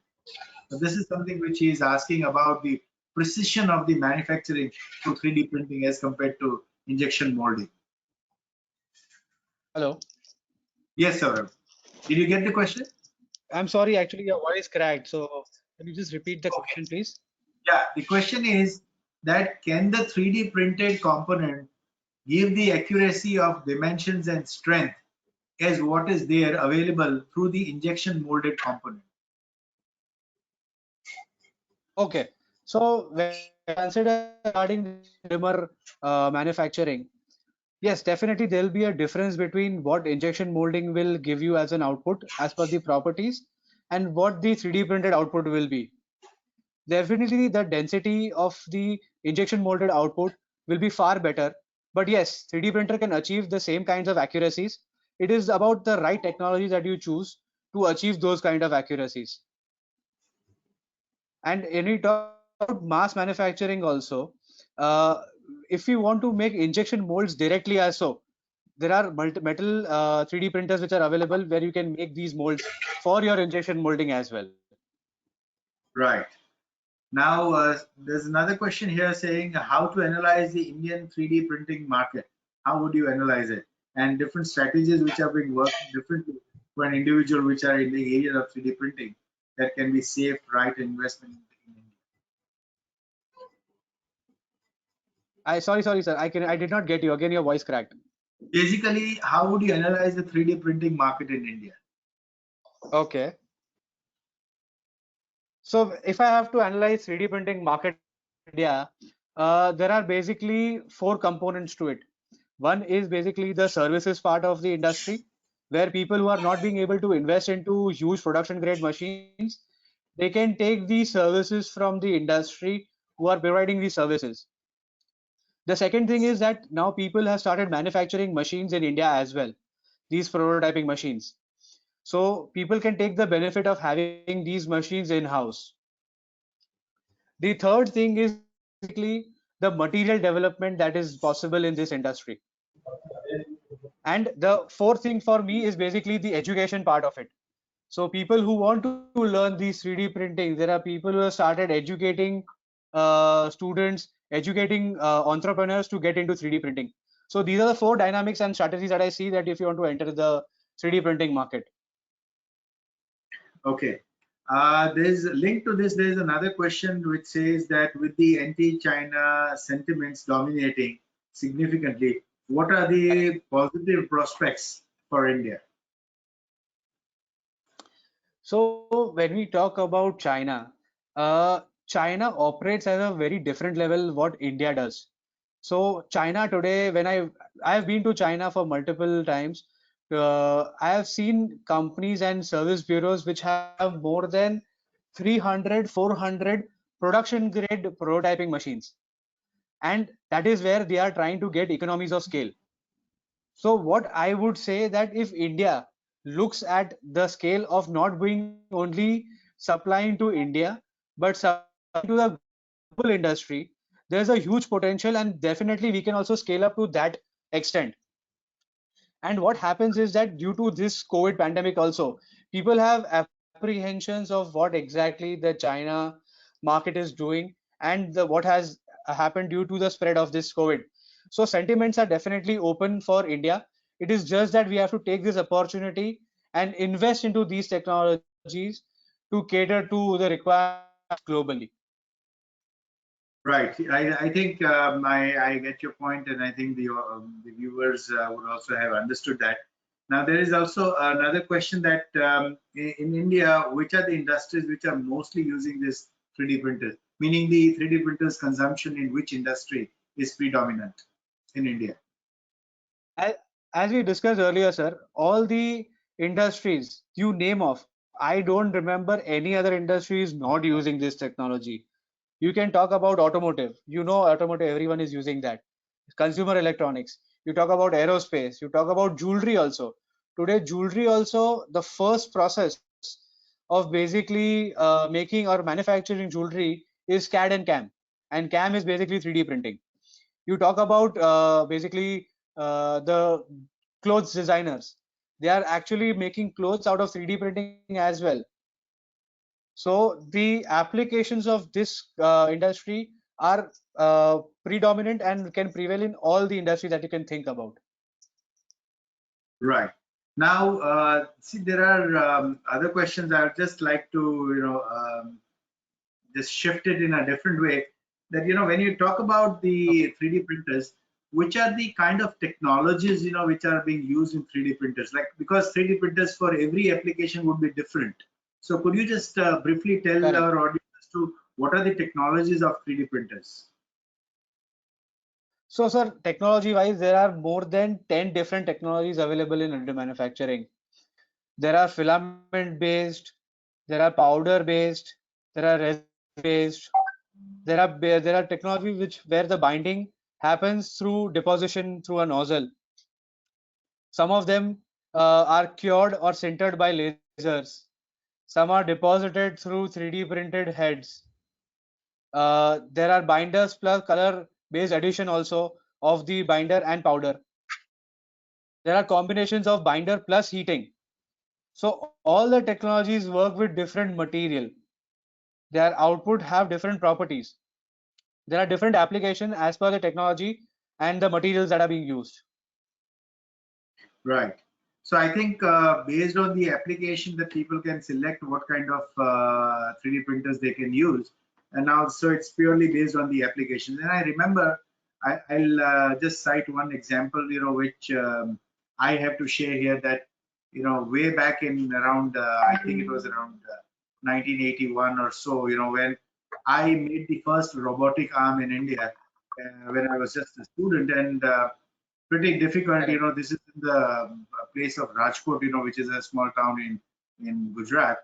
Speaker 3: So this is something which he is asking about the precision of the manufacturing through 3D printing as compared to injection molding.
Speaker 2: Hello.
Speaker 3: Yes, Saurabh. Did you get the question?
Speaker 2: I'm sorry, actually your voice cracked. So can you just repeat the question, please?
Speaker 3: Yeah, the question is that can the 3D printed component give the accuracy of dimensions and strength as what is there available through the injection molded component?
Speaker 2: Okay. So when I consider regarding polymer manufacturing, yes, definitely there will be a difference between what injection molding will give you as an output as per the properties and what the 3D printed output will be. Definitely the density of the injection molded output will be far better. But yes, 3D printer can achieve the same kinds of accuracies. It is about the right technology that you choose to achieve those kind of accuracies. And when we talk about mass manufacturing also, uh, if you want to make injection molds directly also, there are metal 3D printers which are available where you can make these molds for your injection molding as well.
Speaker 3: Right. Now, there's another question here saying how to analyze the Indian 3D printing market. How would you analyze it? And different strategies which are being worked differently for an individual which are in the area of 3D printing that can be safe, right investment in India.
Speaker 2: Sorry, sir. I did not get you. Again, your voice cracked.
Speaker 3: Basically, how would you analyze the 3D printing market in India?
Speaker 2: Okay. So if I have to analyze 3D printing market in India, there are basically four components to it. One is basically the services part of the industry, where people who are not being able to invest into huge production grade machines, they can take these services from the industry who are providing these services. The second thing is that now people have started manufacturing machines in India as well, these prototyping machines. So people can take the benefit of having these machines in-house. The third thing is basically the material development that is possible in this industry. And the fourth thing for me is basically the education part of it. So people who want to learn these 3D printing, there are people who have started educating students, educating entrepreneurs to get into 3D printing. So these are the four dynamics and strategies that I see that if you want to enter the 3D printing market.
Speaker 3: Okay. There's a link to this. There's another question which says that with the anti-China sentiments dominating significantly, what are the positive prospects for India?
Speaker 2: So when we talk about China, China operates at a very different level what India does. So China today, when I have been to China for multiple times, I have seen companies and service bureaus which have more than 300, 400 production grade prototyping machines, and that is where they are trying to get economies of scale. So what I would say that if India looks at the scale of not being only supplying to India, but supplying to the global industry, there's a huge potential, and definitely we can also scale up to that extent. And what happens is that due to this COVID pandemic also, people have apprehensions of what exactly the China market is doing and what has happened due to the spread of this COVID. So sentiments are definitely open for India. It is just that we have to take this opportunity and invest into these technologies to cater to the requirements globally.
Speaker 3: Right. I think I get your point, and I think the viewers would also have understood that. Now, there is also another question that in India, which are the industries which are mostly using this 3D printers? Meaning the 3D printers consumption in which industry is predominant in India?
Speaker 2: As we discussed earlier, sir, all the industries you name off, I don't remember any other industries not using this technology. You can talk about automotive. You know, automotive, everyone is using that. Consumer electronics. You talk about aerospace. You talk about jewelry also. Today, jewelry also, the first process of basically making or manufacturing jewelry is CAD and CAM. And CAM is basically 3D printing. You talk about basically the clothes designers. They are actually making clothes out of 3D printing as well. So the applications of this industry are predominant and can prevail in all the industry that you can think about.
Speaker 3: Right. Now, see, there are other questions I would just like to, just shift it in a different way. That, when you talk about the 3D printers, which are the kind of technologies, which are being used in 3D printers? Like, because 3D printers for every application would be different. So could you just briefly tell
Speaker 2: Correct.
Speaker 3: our audience to what are the technologies of 3D printers?
Speaker 2: So, sir, technology-wise, there are more than 10 different technologies available in additive manufacturing. There are filament-based, there are powder-based, there are resin-based, there are technology where the binding happens through deposition through a nozzle. Some of them are cured or sintered by lasers. Some are deposited through 3D printed heads. There are binders plus color based addition also of the binder and powder. There are combinations of binder plus heating. So all the technologies work with different material. Their output have different properties. There are different applications as per the technology and the materials that are being used.
Speaker 3: Right. So I think based on the application that people can select what kind of 3D printers they can use. And now, so it's purely based on the application. And I remember, I'll just cite one example, which I have to share here that, way back in around, I think it was around 1981 or so, when I made the first robotic arm in India when I was just a student. And pretty difficult. This is in the place of Rajkot, which is a small town in Gujarat.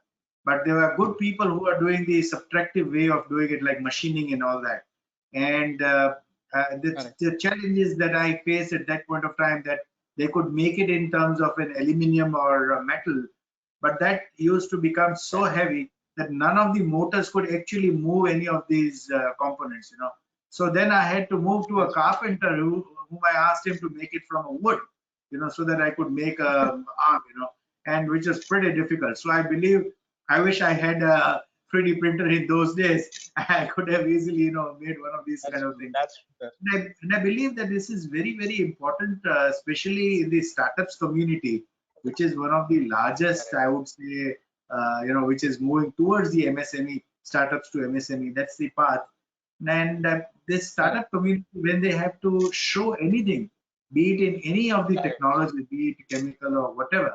Speaker 3: But there are good people who are doing the subtractive way of doing it, like machining and all that. And the challenges that I faced at that point of time, that they could make it in terms of an aluminum or metal, but that used to become so heavy that none of the motors could actually move any of these components. So then I had to move to a carpenter whom I asked him to make it from a wood, so that I could make a arm, and which is pretty difficult. So I believe, I wish I had a 3D printer in those days. I could have easily, made one of these kind of things. And I believe that this is very, very important, especially in the startups community, which is one of the largest, I would say, which is moving towards the MSME, startups to MSME. That's the path. And this startup community, when they have to show anything, be it in any of the technology, be it chemical or whatever,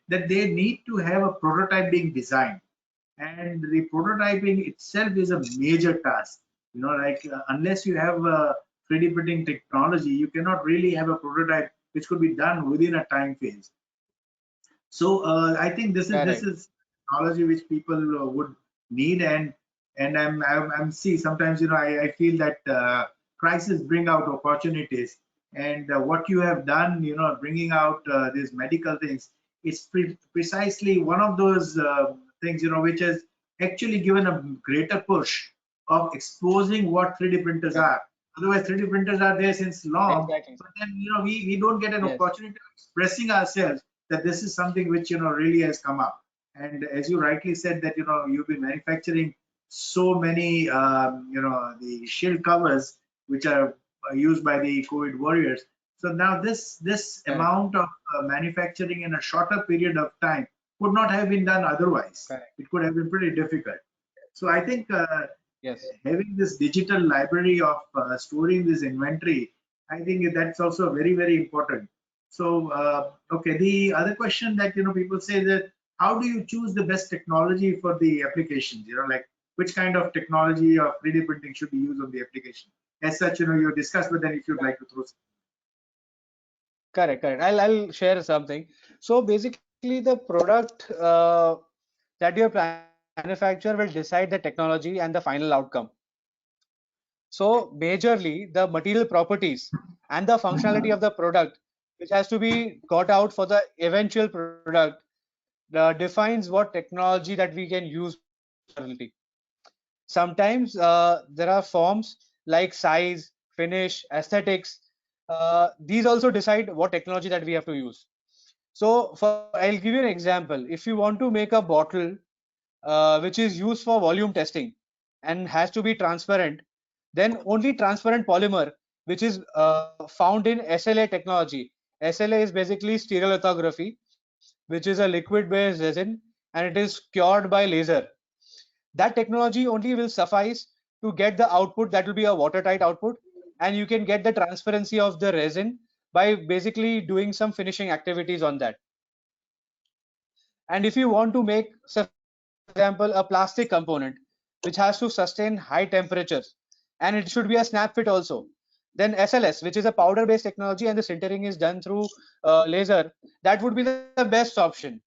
Speaker 3: that they need to have a prototype being designed. And the prototyping itself is a major task. Like unless you have a 3D printing technology, you cannot really have a prototype which could be done within a time phase. So I think this is technology which people would need, and I'm see sometimes I feel that crises bring out opportunities, and what you have done, bringing out these medical things, is precisely one of those things which has actually given a greater push of exposing what 3D printers are. Otherwise, 3D printers are there since long,
Speaker 2: Exactly.
Speaker 3: but then we don't get an
Speaker 2: Yes.
Speaker 3: opportunity of expressing ourselves that this is something which really has come up. And as you rightly said that you've been manufacturing so many the shield covers which are used by the COVID warriors. So now this
Speaker 2: Correct.
Speaker 3: amount of manufacturing in a shorter period of time could not have been done otherwise.
Speaker 2: Correct.
Speaker 3: It could have been pretty difficult. So I think
Speaker 2: Yes.
Speaker 3: having this digital library of storing this inventory, I think that's also very, very important. So, okay, the other question that people say that how do you choose the best technology for the applications? Like which kind of technology of 3D printing should be used on the application? As such, you discussed, but then if you'd like to throw some.
Speaker 2: Correct. I'll share something. So basically, the product that you manufacture will decide the technology and the final outcome. So majorly, the material properties and the functionality of the product, which has to be got out for the eventual product, defines what technology that we can use. Sometimes there are forms like size, finish, aesthetics. These also decide what technology that we have to use. So I'll give you an example. If you want to make a bottle which is used for volume testing and has to be transparent, then only transparent polymer, which is found in SLA technology. SLA is basically stereolithography, which is a liquid-based resin, and it is cured by laser. That technology only will suffice to get the output that will be a watertight output, and you can get the transparency of the resin by basically doing some finishing activities on that. And if you want to make, for example, a plastic component which has to sustain high temperatures and it should be a snap fit also, then SLS, which is a powder based technology and the sintering is done through laser, that would be the best option.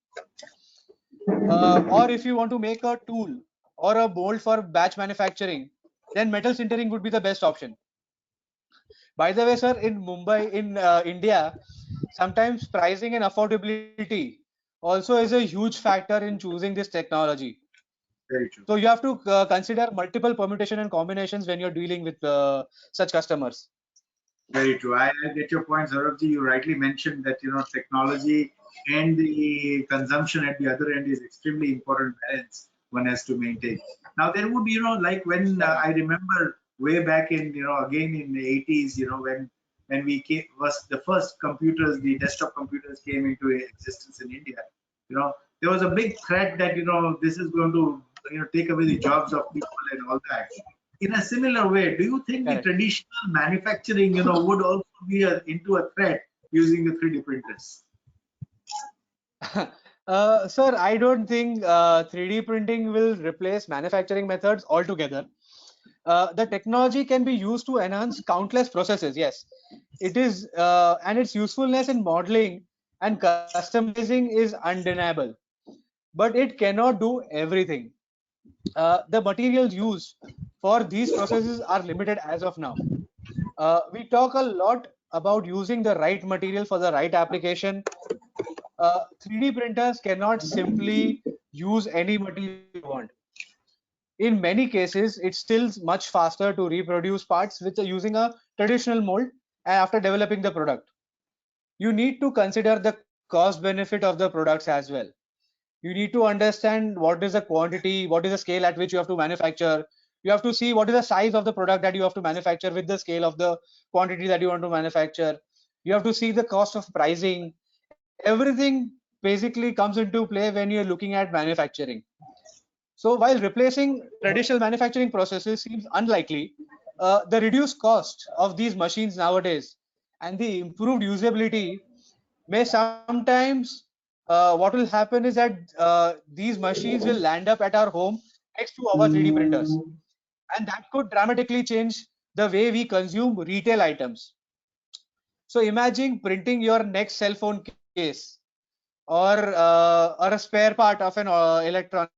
Speaker 2: Or if you want to make a tool or a mold for batch manufacturing, then metal sintering would be the best option. By the way, sir, in Mumbai, in India, sometimes pricing and affordability also is a huge factor in choosing this technology.
Speaker 3: Very true.
Speaker 2: So you have to consider multiple permutation and combinations when you're dealing with such customers.
Speaker 3: Very true. I get your point, Saurabhji. You rightly mentioned that technology and the consumption at the other end is extremely important balance one has to maintain. Now there would be like when I remember way back in again in the 80s when we came was the first computers, the desktop computers came into existence in India. There was a big threat that this is going to take away the jobs of people and all that. In a similar way, do you think the traditional manufacturing, would also be into a threat using the 3D printers?
Speaker 2: Sir, I don't think 3D printing will replace manufacturing methods altogether. The technology can be used to enhance countless processes. Yes, it is, and its usefulness in modeling and customizing is undeniable. But it cannot do everything. The materials used for these processes are limited as of now. We talk a lot about using the right material for the right application. 3D printers cannot simply use any material you want. In many cases, it's still much faster to reproduce parts with using a traditional mold after developing the product. You need to consider the cost benefit of the products as well. You need to understand what is the quantity, what is the scale at which you have to manufacture. You have to see what is the size of the product that you have to manufacture with the scale of the quantity that you want to manufacture. You have to see the cost of pricing. Everything basically comes into play when you're looking at manufacturing. So while replacing traditional manufacturing processes seems unlikely, the reduced cost of these machines nowadays and the improved usability may sometimes what will happen is that these machines will land up at our home next to our 3D printers, and that could dramatically change the way we consume retail items. So imagine printing your next cell phone case or a spare part of an electronic,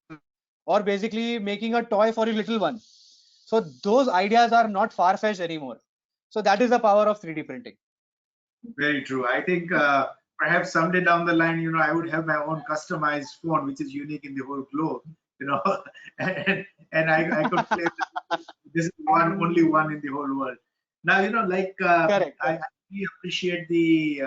Speaker 2: or basically making a toy for your little one. So those ideas are not far-fetched anymore. So that is the power of 3D printing.
Speaker 3: Very true. I think perhaps someday down the line, I would have my own customized phone, which is unique in the whole globe, and I could claim that this is only one in the whole world. Now, you know, like
Speaker 2: Correct.
Speaker 3: I really appreciate the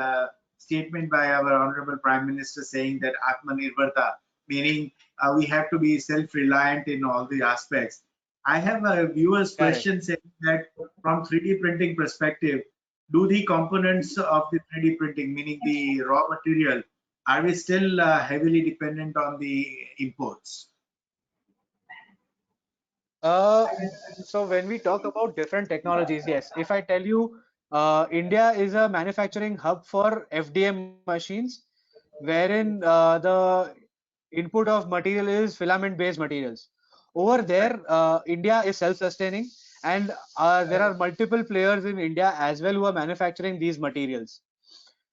Speaker 3: statement by our Honorable Prime Minister saying that Atmanirbharta, meaning we have to be self-reliant in all the aspects. I have a viewer's
Speaker 2: Correct.
Speaker 3: question saying that from 3D printing perspective, do the components of the 3D printing, meaning the raw material, are we still heavily dependent on the imports?
Speaker 2: Uh, so when we talk about different technologies, yes, if I tell you, India is a manufacturing hub for FDM machines, wherein the input of material is filament-based materials. Over there, India is self-sustaining, and there are multiple players in India as well who are manufacturing these materials.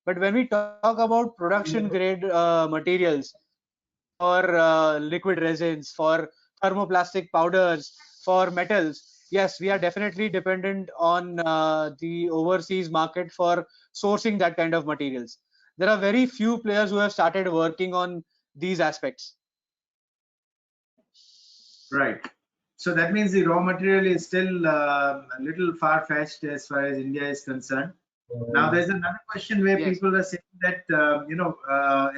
Speaker 2: But when we talk about production grade materials for liquid resins, for thermoplastic powders, for metals, yes, we are definitely dependent on the overseas market for sourcing that kind of materials. There are very few players who have started working on these aspects.
Speaker 3: Right. So that means the raw material is still a little far-fetched as far as India is concerned. Now, there's another question where
Speaker 2: Yes.
Speaker 3: people are saying that,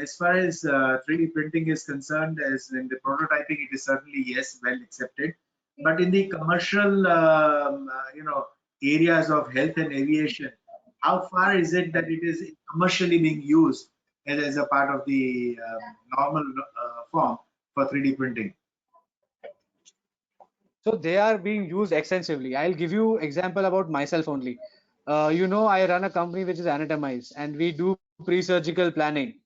Speaker 3: as far as 3D printing is concerned, as in the prototyping, it is certainly, yes, well accepted. But in the commercial, areas of health and aviation, how far is it that it is commercially being used as a part of the normal form for 3D printing?
Speaker 2: So they are being used extensively. I'll give you example about myself only. I run a company which is Anatomize, and we do pre-surgical planning.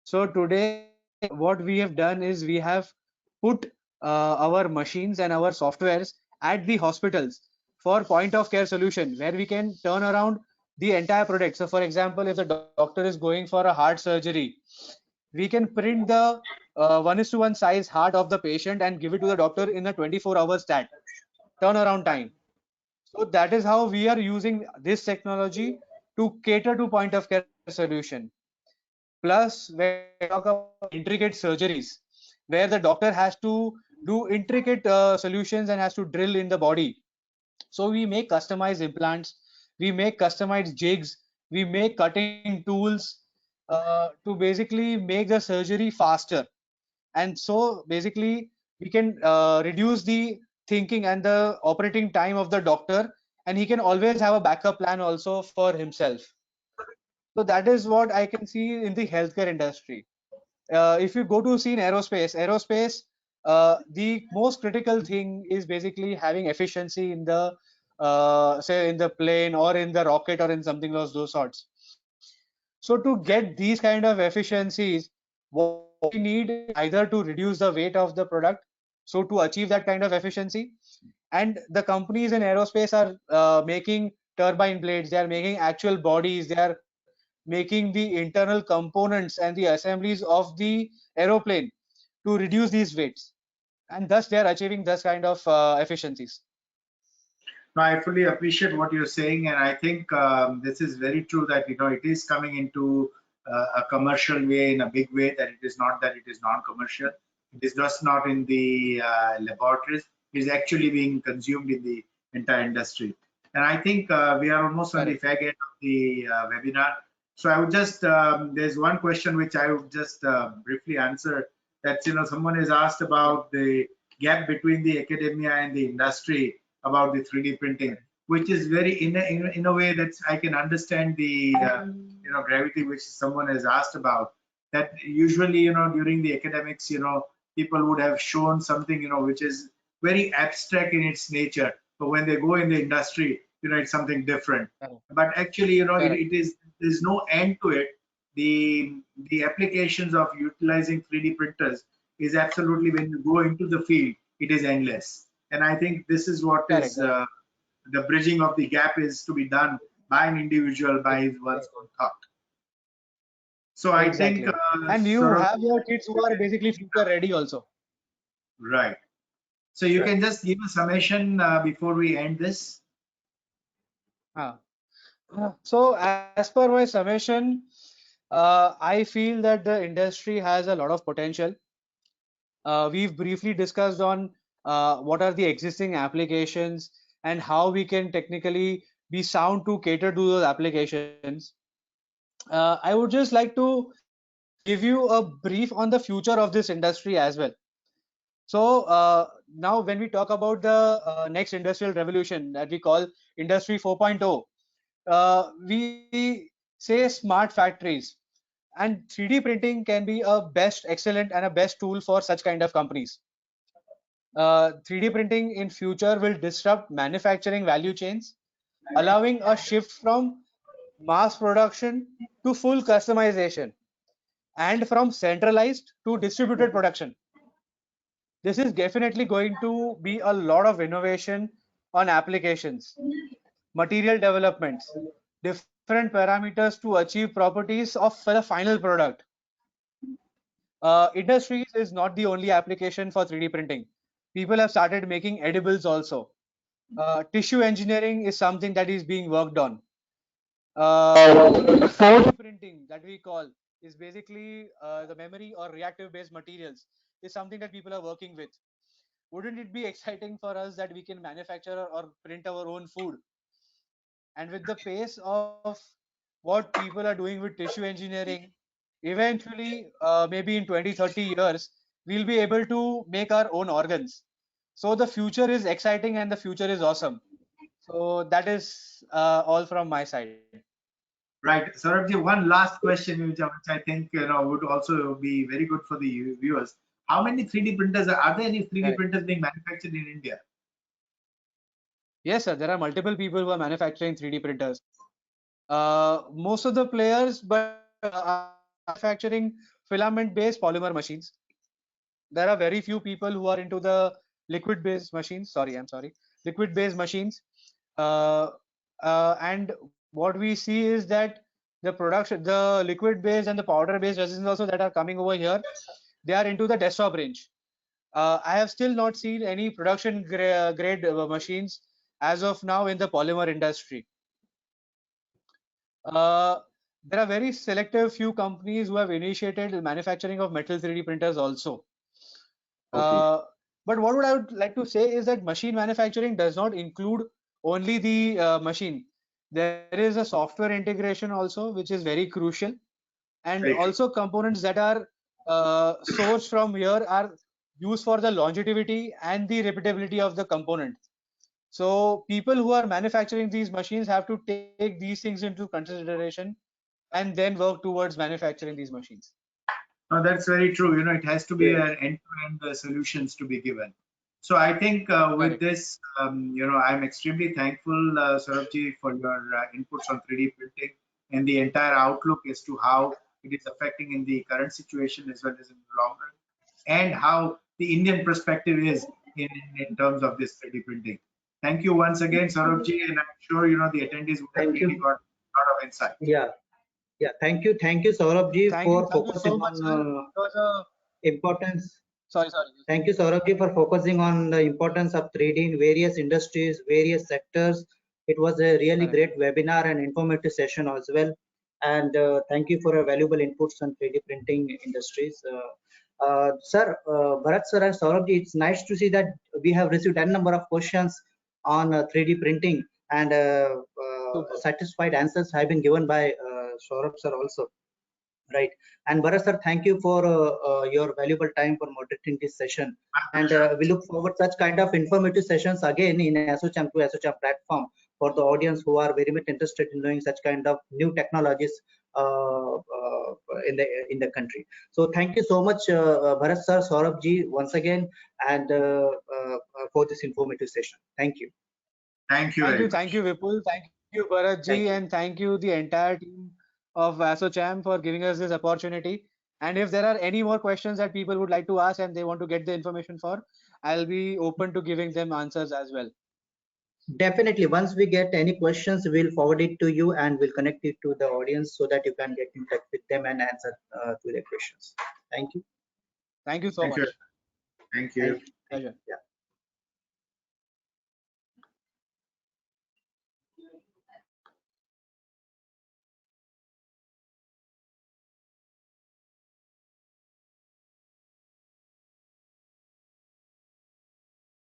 Speaker 2: So today, what we have done is we have put our machines and our softwares at the hospitals for point of care solution, where we can turn around the entire product. So for example, if the doctor is going for a heart surgery, we can print the 1:1 size heart of the patient and give it to the doctor in a 24-hour stat turnaround time. So that is how we are using this technology to cater to point of care solution. Plus, when we talk about intricate surgeries, where the doctor has to do intricate solutions and has to drill in the body. So we make customized implants, we make customized jigs, we make cutting tools to basically make the surgery faster. And so basically we can reduce the thinking and the operating time of the doctor, and he can always have a backup plan also for himself. So that is what I can see in the healthcare industry. If you go to see in aerospace, the most critical thing is basically having efficiency in the say in the plane or in the rocket or in something of those sorts. So to get these kind of efficiencies, what we need is either to reduce the weight of the product, so to achieve that kind of efficiency, and the companies in aerospace are making turbine blades, they are making actual bodies, they are making the internal components and the assemblies of the aeroplane to reduce these weights, and thus they are achieving this kind of efficiencies.
Speaker 3: No, I fully appreciate what you're saying, and I think this is very true that it is coming into a commercial way in a big way. That it is not that it is non-commercial. It is just not in the laboratories. It is actually being consumed in the entire industry. And I think we are almost on the fag end of the webinar. So I would just there's one question which I would just briefly answer. That someone has asked about the gap between the academia and the industry about the 3D printing, which is very in a way that I can understand the gravity which someone has asked about. That usually during the academics people would have shown something which is very abstract in its nature, but when they go in the industry it's something different. But actually it is there's no end to it. The applications of utilizing 3D printers is absolutely, when you go into the field, it is endless. And I think this is what is the bridging of the gap is to be done by an individual by his one's own thought. So I think
Speaker 2: and you have your kids who are basically future ready also.
Speaker 3: Right. So you can just give a summation before we end this.
Speaker 2: So as per my summation, I feel that the industry has a lot of potential. We've briefly discussed on what are the existing applications and how we can technically be sound to cater to those applications. I would just like to give you a brief on the future of this industry as well. So now when we talk about the next industrial revolution that we call Industry 4.0, we say smart factories, and 3D printing can be a best, excellent, and a best tool for such kind of companies. 3D printing in future will disrupt manufacturing value chains, allowing a shift from mass production to full customization and from centralized to distributed production. This is definitely going to be a lot of innovation on applications, material developments, different parameters to achieve properties of the final product. Industries is not the only application for 3D printing. People have started making edibles also. Tissue engineering is something that is being worked on. 4D printing that we call is basically the memory or reactive based materials is something that people are working with. Wouldn't it be exciting for us that we can manufacture or print our own food? And with the pace of what people are doing with tissue engineering, eventually, maybe in 20, 30 years, we'll be able to make our own organs. So the future is exciting and the future is awesome. So that is all from my side.
Speaker 3: Right, Saurabh, one last question, which I think would also be very good for the viewers. How many 3D printers are there? Any 3D
Speaker 2: Right.
Speaker 3: printers being manufactured in India?
Speaker 2: Yes, sir. There are multiple people who are manufacturing 3D printers. Most of the players, but are manufacturing filament-based polymer machines. There are very few people who are into the liquid-based machines. Liquid-based machines. And what we see is that the production, the liquid-based and the powder-based resins also that are coming over here, they are into the desktop range. I have still not seen any production grade machines as of now in the polymer industry. There are very selective few companies who have initiated the manufacturing of metal 3D printers also. But what I would like to say is that machine manufacturing does not include only the machine. There is a software integration also, which is very crucial, and
Speaker 3: Very true.
Speaker 2: also components that are sourced from here are used for the longevity and the repeatability of the component. So people who are manufacturing these machines have to take these things into consideration and then work towards manufacturing these machines.
Speaker 3: No, that's very true. It has to be
Speaker 1: Yes.
Speaker 3: an end-to-end solutions to be given. So I think with
Speaker 2: Correct.
Speaker 3: this, I'm extremely thankful, Saurabh, for your inputs on 3D printing and the entire outlook as to how it is affecting in the current situation as well as in the long run, and how the Indian perspective is in terms of this 3D printing. Thank you once again, Saurabh, and I'm sure the attendees would have
Speaker 1: Thank
Speaker 3: really
Speaker 1: you.
Speaker 3: got a lot of insight.
Speaker 1: Yeah. Thank you, Saurabh ji,
Speaker 2: Thank
Speaker 1: for
Speaker 2: you
Speaker 1: focusing
Speaker 2: so much, sir.
Speaker 1: on
Speaker 2: It was a
Speaker 1: importance.
Speaker 2: sorry.
Speaker 1: Thank you, Saurabh ji, for focusing on the importance of 3D in various industries, various sectors. It was a really
Speaker 2: Correct.
Speaker 1: great webinar and informative session as well. And thank you for your valuable inputs on 3D printing industries. Sir, Bharat sir and Saurabh ji, it's nice to see that we have received a number of questions on 3D printing, and
Speaker 2: Super.
Speaker 1: satisfied answers have been given by Saurabh sir also. Right. And Bharat sir, thank you for your valuable time for moderating this session. And we look forward such kind of informative sessions again in ASSOCHAM to ASSOCHAM platform for the audience who are very much interested in knowing such kind of new technologies in the country. So thank you so much, Bharat sir, Saurabh ji, once again, and for this informative session. Thank you.
Speaker 3: Thank you very much.
Speaker 2: Thank you, Vipul. Thank you, Bharat ji,
Speaker 1: Thank you.
Speaker 2: and thank you the entire team of ASSOCHAM for giving us this opportunity. And if there are any more questions that people would like to ask and they want to get the information for, I'll be open to giving them answers as well.
Speaker 1: Definitely. Once we get any questions, we'll forward it to you and we'll connect it to the audience so that you can get in touch with them and answer to their questions. Thank you.
Speaker 2: Thank you so
Speaker 3: Thank you.
Speaker 2: much.
Speaker 3: Thank you.
Speaker 2: Pleasure.
Speaker 1: Yeah.